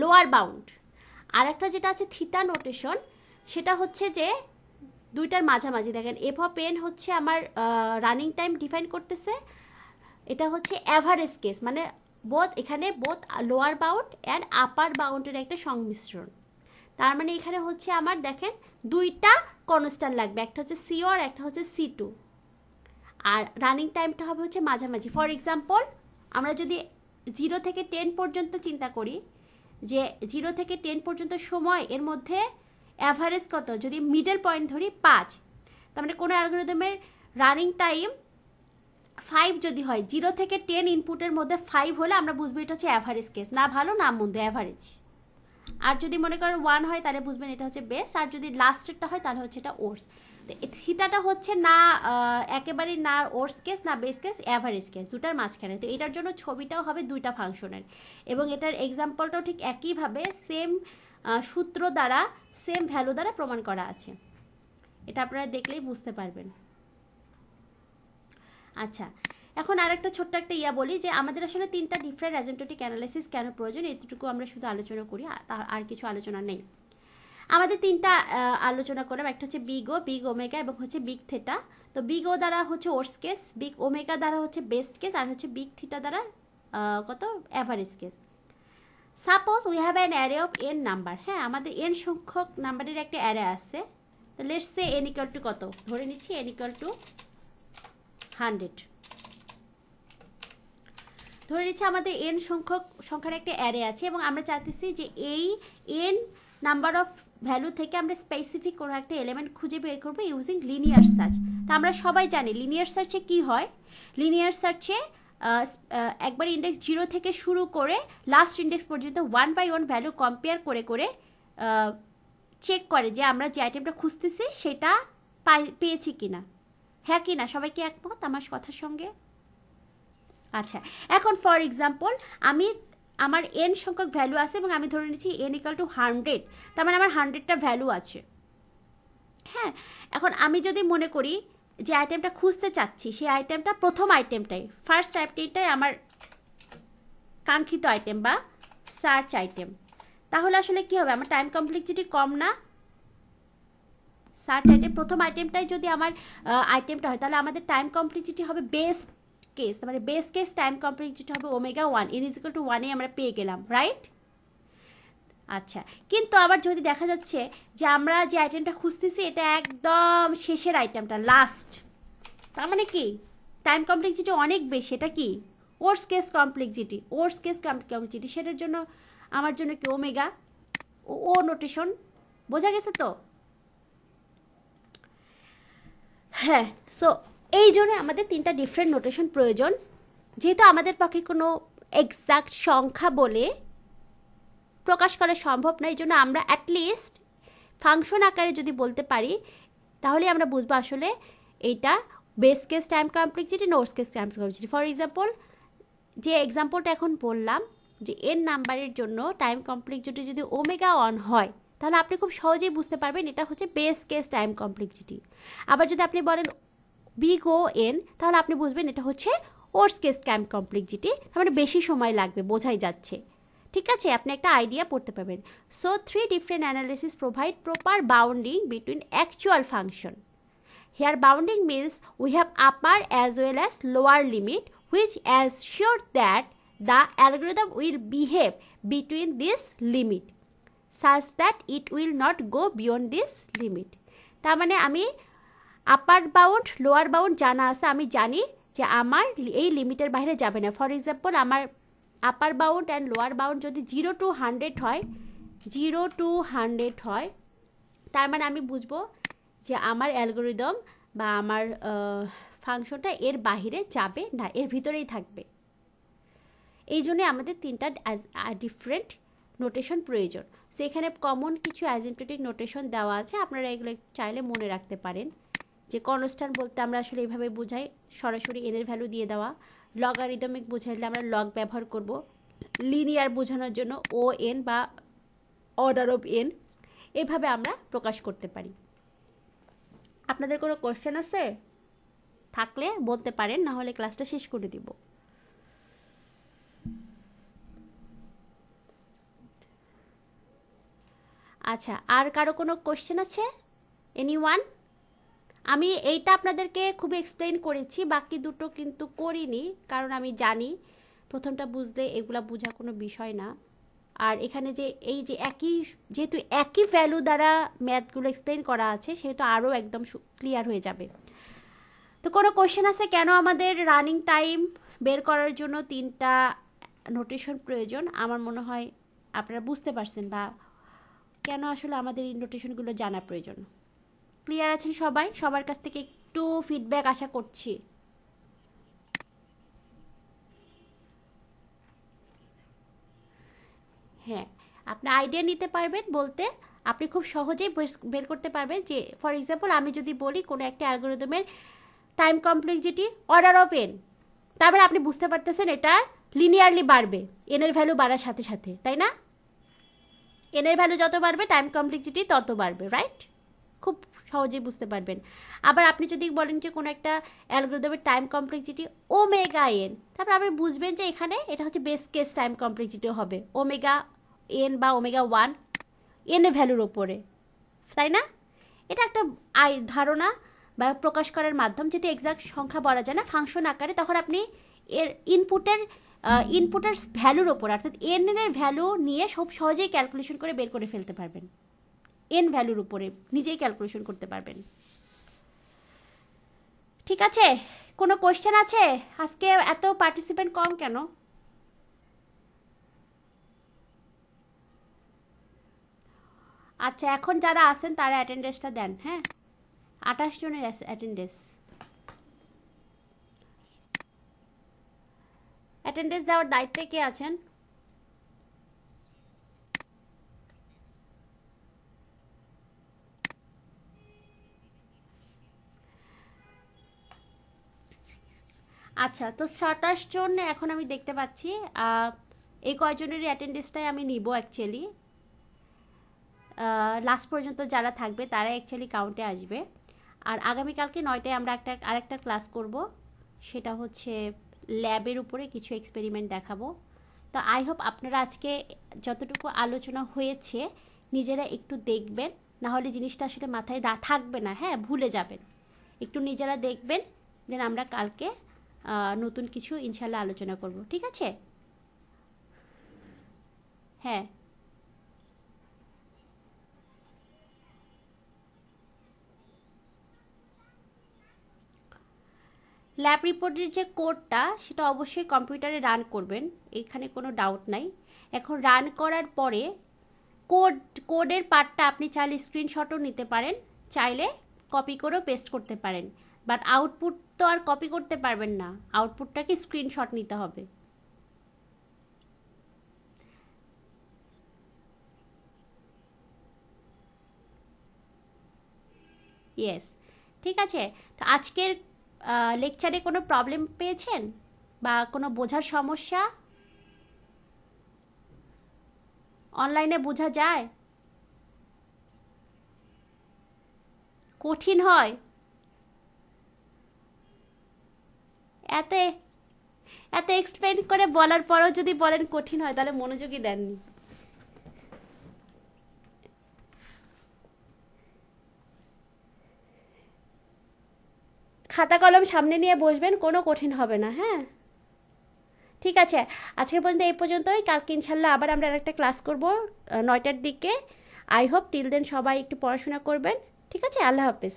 লোয়ার বাউন্ড। আর একটা যেটা আছে থিটা নোটেশন, সেটা হচ্ছে যে দুইটার মাঝামাঝি। দেখেন এফ অফ এন হচ্ছে আমার রানিং টাইম ডিফাইন করতেছে, এটা হচ্ছে অ্যাভারেজ কেস, মানে এখানে both lower bound and upper বাউন্ডের একটা সংমিশ্রণ। তার মানে এখানে হচ্ছে আমার দেখেন দুইটা কনস্ট্যান্ট লাগবে, একটা হচ্ছে সি আর একটা হচ্ছে সি টু, আর রানিং টাইমটা হবে হচ্ছে মাঝামাঝি। ফর এক্সাম্পল আমরা যদি 0 থেকে 10 পর্যন্ত চিন্তা করি, যে 0 থেকে 10 পর্যন্ত সময়, এর মধ্যে অ্যাভারেজ কত, যদি মিডল পয়েন্ট ধরি 5, তার মানে কোনো অ্যালগরিদমের রানিং টাইম 5 যদি হয়, 0 থেকে 10 ইনপুটের মধ্যে 5 হলে আমরা বুঝবো এটা হচ্ছে অ্যাভারেজ কেস, না ভালো না মন্দ, অ্যাভারেজ। আর যদি মনে করেন 1 হয় তাহলে বুঝবেন এটা হচ্ছে বেস্ট, আর যদি লাস্টেরটা হয় তাহলে হচ্ছে এটা ওর্স। তো থিটাটা হচ্ছে না একেবারেই না ওর্স কেস না বেস কেস, অ্যাভারেজ কেস, দুটার মাঝখানে। তো এটার জন্য ছবিটাও হবে দুইটা ফাংশনের, এবং এটার এক্সাম্পলটাও ঠিক একইভাবে সেম সূত্র দ্বারা, সেম ভ্যালু দ্বারা প্রমাণ করা আছে। এটা আপনারা দেখলেই বুঝতে পারবেন। আচ্ছা, এখন আর একটা ছোট্ট একটা বলি যে আমাদের আসলে 3টা ডিফারেন্ট অ্যাসিম্পটোটিক অ্যানালাইসিস কেন প্রয়োজন, এতটুকু আমরা শুধু আলোচনা করি, আর কিছু আলোচনা নেই। আমাদের 3টা আলোচনা করলাম, একটা হচ্ছে বিগ ও, বিগ ওমেগা এবং হচ্ছে বিগ থিটা। তো বিগ ও দ্বারা হচ্ছে ওর্স কেস, বিগ ওমেগা দ্বারা হচ্ছে বেস্ট কেস, আর হচ্ছে বিগ থিটা দ্বারা কত, average case. Suppose we have an array of n number, হ্যাঁ আমাদের n সংখ্যক নাম্বারের একটা অ্যারে আছে। তো let's say n equal to কত, ধরে নিচ্ছি n ইকুয়াল টু 100, ধরে নিচ্ছে আমাদের n সংখ্যার একটা অ্যারে আছে, এবং আমরা চাইতেছি যে এই n নাম্বার অফ ভ্যালু থেকে আমরা স্পেসিফিক কোনো একটা এলিমেন্ট খুঁজে বের করবো ইউজিং লিনিয়ার সার্চ। তো আমরা সবাই জানি লিনিয়ার সার্চে কি হয়, লিনিয়ার সার্চে একবার ইন্ডেক্স 0 থেকে শুরু করে লাস্ট ইন্ডেক্স পর্যন্ত 1 বাই 1 ভ্যালু কম্পেয়ার করে করে চেক করে যে আমরা যে আইটেমটা খুঁজতেছি সেটা পেয়েছি কিনা, হ্যাঁ কি না। সবাই কি একমত আমার কথার সঙ্গে? আচ্ছা, এখন ফর এক্সাম্পল আমার n সংখ্যক ভ্যালু আছে এবং আমি ধরে নিচ্ছি n ইকুয়াল টু 100, তার মানে আমার 100টা ভ্যালু আছে। হ্যাঁ, এখন আমি যদি মনে করি যে আইটেমটা খুঁজতে চাচ্ছি, সেই আইটেমটা প্রথম আইটেমটাই, ফার্স্ট আইটেমটাই আমার কাঙ্ক্ষিত আইটেম বা সার্চ আইটেম, তাহলে আসলে কি হবে, আমার টাইম কমপ্লেক্সিটি কম না? সার্চ আইটেম প্রথম আইটেমটাই যদি আমার আইটেমটা হয়, তাহলে আমাদের টাইম কমপ্লেক্সিটি হবে বেস্ট কেস, মানে বেস কেস টাইম কমপ্লেক্সিটি হবে omega 1, n is equal two 1 আমরা পেয়ে গেলাম, রাইট? আচ্ছা, কিন্তু আবার যদি দেখা যাচ্ছে যে আমরা যে আইটেমটা খুঁজতেছি এটা একদম শেষের আইটেমটা, লাস্ট, তার মানে কি টাইম কমপ্লেক্সিটি অনেক বেশি, এটা কি ওর্স কেস কমপ্লেক্সিটি, ওর্স কেস কমপ্লেক্সিটি, সেটার জন্য আমার জন্য কি ওমেগা ও নোটেশন, বোঝা গেছে তো? হ্যাঁ, সো এই জন্য আমাদের 3টা ডিফারেন্ট নোটেশন প্রয়োজন, যেহেতু আমাদের পক্ষে কোনো এক্সাক্ট সংখ্যা বলে প্রকাশ করা সম্ভব না, এই জন্য আমরা অ্যাটলিস্ট ফাংশন আকারে যদি বলতে পারি তাহলে আমরা বুঝবো আসলে এইটা বেস কেস টাইম কমপ্লেক্সিটি, নোর্স case time complexity. For example, যে এক্সাম্পলটা এখন বললাম যে n নাম্বারের জন্য টাইম কমপ্লেক্সিটি যদি ওমেগা 1 হয়, তাহলে আপনি খুব সহজেই বুঝতে পারবেন এটা হচ্ছে বেস কেস টাইম কমপ্লেক্সিটি। আবার যদি আপনি বলেন বিগ ও n, তাহলে আপনি বুঝবেন এটা হচ্ছে ওর্স কেস টাইম কমপ্লেক্সিটি, তার মানে বেশি সময় লাগবে, বোঝাই যাচ্ছে। ঠিক আছে, আপনি একটা আইডিয়া পড়তে পারবেন। So 3 different analysis provide proper bounding between actual function. Here bounding means we have upper as well as lower limit which assure that the algorithm will behave between this limit such that it will not go beyond this limit. তার মানে আমি আপার bound lower bound জানা আছে, আমি জানি যে আমার এই লিমিটের বাইরে যাবে না। ফর এক্সাম্পল, আমার আপার বাউন্ড অ্যান্ড লোয়ার বাউন্ড যদি 0 to 100 হয়, 0 to 100 হয়, তার মানে আমি বুঝবো যে আমার অ্যালগোরিদম বা আমার ফাংশনটা এর বাহিরে যাবে না, এর ভিতরেই থাকবে। এই জন্য আমাদের 3টা ডিফারেন্ট নোটেশন প্রয়োজন। সো এখানে কমন কিছু অ্যাসিম্পটোটিক নোটেশন দেওয়া আছে, আপনারা এগুলো চাইলে মনে রাখতে পারেন। যে কনস্ট্যান্ট বলতে আমরা আসলে এইভাবে বোঝাই, সরাসরি n এর ভ্যালু দিয়ে দেওয়া। লগারিদমিক বোঝাইলে আমরা লগ ব্যবহার করব। লিনিয়ার বোঝানোর জন্য ও n বা অর্ডার অফ n, এভাবে আমরা প্রকাশ করতে পারি। আপনাদের কোনো কোশ্চেন আছে? থাকলে বলতে পারেন, না হলে ক্লাসটা শেষ করে দিব। আচ্ছা, আর কারো কোনো কোশ্চেন আছে? এনিওয়ান? আমি এইটা আপনাদেরকে খুবই এক্সপ্লেইন করেছি, বাকি দুটো কিন্তু করিনি, কারণ আমি জানি প্রথমটা বুঝলে এগুলা বোঝা কোনো বিষয় না। আর এখানে যে এই যে যেহেতু একই ভ্যালু দ্বারা ম্যাথগুলো এক্সপ্লেইন করা আছে, সেহেতু আরও একদম ক্লিয়ার হয়ে যাবে। তো কোনো কোশ্চেন আছে কেন আমাদের রানিং টাইম বের করার জন্য 3টা নোটেশন প্রয়োজন? আমার মনে হয় আপনারা বুঝতে পারছেন বা কেন আসলে আমাদের এই নোটেশনগুলো জানা প্রয়োজন। ক্লিয়ার আছেন সবাই? সবার কাছ থেকে একটু ফিডব্যাক আশা করছি। হ্যাঁ, আপনি আইডিয়া নিতে পারবেন বলতে আপনি খুব সহজেই বের করতে পারবেন যে ফর এক্সাম্পল আমি যদি বলি কোনো একটা অ্যালগরিদমের time complexity order of N, তারপরে আপনি বুঝতে পারতেছেন এটা লিনিয়ারলি বাড়বে এন এর ভ্যালু বাড়ার সাথে সাথে, তাই না? এন এর ভ্যালু যত বাড়বে টাইম কমপ্লেক্সিটি তত বাড়বে, রাইট? খুব সহজেই বুঝতে পারবেন। আবার আপনি যদি বলেন যে কোনো একটা অ্যালগরিদমের টাইম কমপ্লেক্সিটি ওমেগা এন, তারপর আপনি বুঝবেন যে এখানে এটা হচ্ছে বেস কেস টাইম কমপ্লেক্সিটি হবে ওমেগা এন বা ওমেগা ওয়ান এন এর ভ্যালুর ওপরে, তাই না? এটা একটা ধারণা বা প্রকাশ করার মাধ্যম, যেটা এক্সাক্ট সংখ্যা বলা যায় না ফাংশন আকারে, তখন আপনি এর ইনপুটের ভ্যালুর ওপর অর্থাৎ এন এর ভ্যালু নিয়ে সব সহজেই ক্যালকুলেশন করে বের করে ফেলতে পারবেন। এন ভ্যালুর উপরে নিজেই ক্যালকুলেশন করতে পারবেন। ঠিক আছে, কোনো কোয়েশ্চেন আছে? আজকে এত পার্টিসিপেন্ট কম কেন? আচ্ছা, এখন যারা আছেন তারা অ্যাটেন্ডেন্সটা দেন। হ্যাঁ, 28 জনের অ্যাটেন্ডেন্স দেওয়ার দায়িত্বে কে আছেন? আচ্ছা, তো 27 জন এখন আমি দেখতে পাচ্ছি। এই কয়জনেরই অ্যাটেন্ডেন্সটাই আমি নিব অ্যাকচুয়ালি। লাস্ট পর্যন্ত যারা থাকবে তারা অ্যাকচুয়ালি কাউন্টে আসবে। আর আগামীকালকে 9টায় আমরা আরেকটা ক্লাস করব, সেটা হচ্ছে ল্যাবের উপরে কিছু এক্সপেরিমেন্ট দেখাবো। তো আই হোপ আপনারা আজকে যতটুকু আলোচনা হয়েছে নিজেরা একটু দেখবেন, না হলে জিনিসটা আসলে মাথায় থাকবে না। হ্যাঁ, ভুলে যাবেন। একটু নিজেরা দেখবেন, দেন আমরা কালকে নতুন কিছু ইনশাল্লাহ আলোচনা করব। ঠিক আছে? হ্যাঁ, ল্যাব রিপোর্টের যে কোডটা সেটা অবশ্যই কম্পিউটারে রান করবেন, এখানে কোনো ডাউট নাই। এখন রান করার পরে কোডের পার্টটা আপনি চাইলে স্ক্রিনশটও নিতে পারেন, চাইলে কপি করেও পেস্ট করতে পারেন, বাট আউটপুট তো আর কপি করতে পারবেন না, আউটপুটটাকে স্ক্রিনশট নিতে হবে। ইয়েস, ঠিক আছে। তো আজকের লেকচারে কোনো প্রবলেম পেয়েছেন বা কোনো বোঝার সমস্যা? অনলাইনে বোঝা যায়? কঠিন হয়? এত এত এক্সপ্লেন করে বলার পরেও যদি বলেন কঠিন হয়, তাহলে মনোযোগই দেননি। খাতা কলম সামনে নিয়ে বসবেন, কোনো কঠিন হবে না। হ্যাঁ, ঠিক আছে। আজকের পর্যন্ত এই পর্যন্তই। কালকে ইনশাল্লাহ আবার আমরা একটা ক্লাস করব 9টার দিকে। আই হোপ টিল দেন সবাই একটু পড়াশোনা করবেন। ঠিক আছে, আল্লাহ হাফেজ।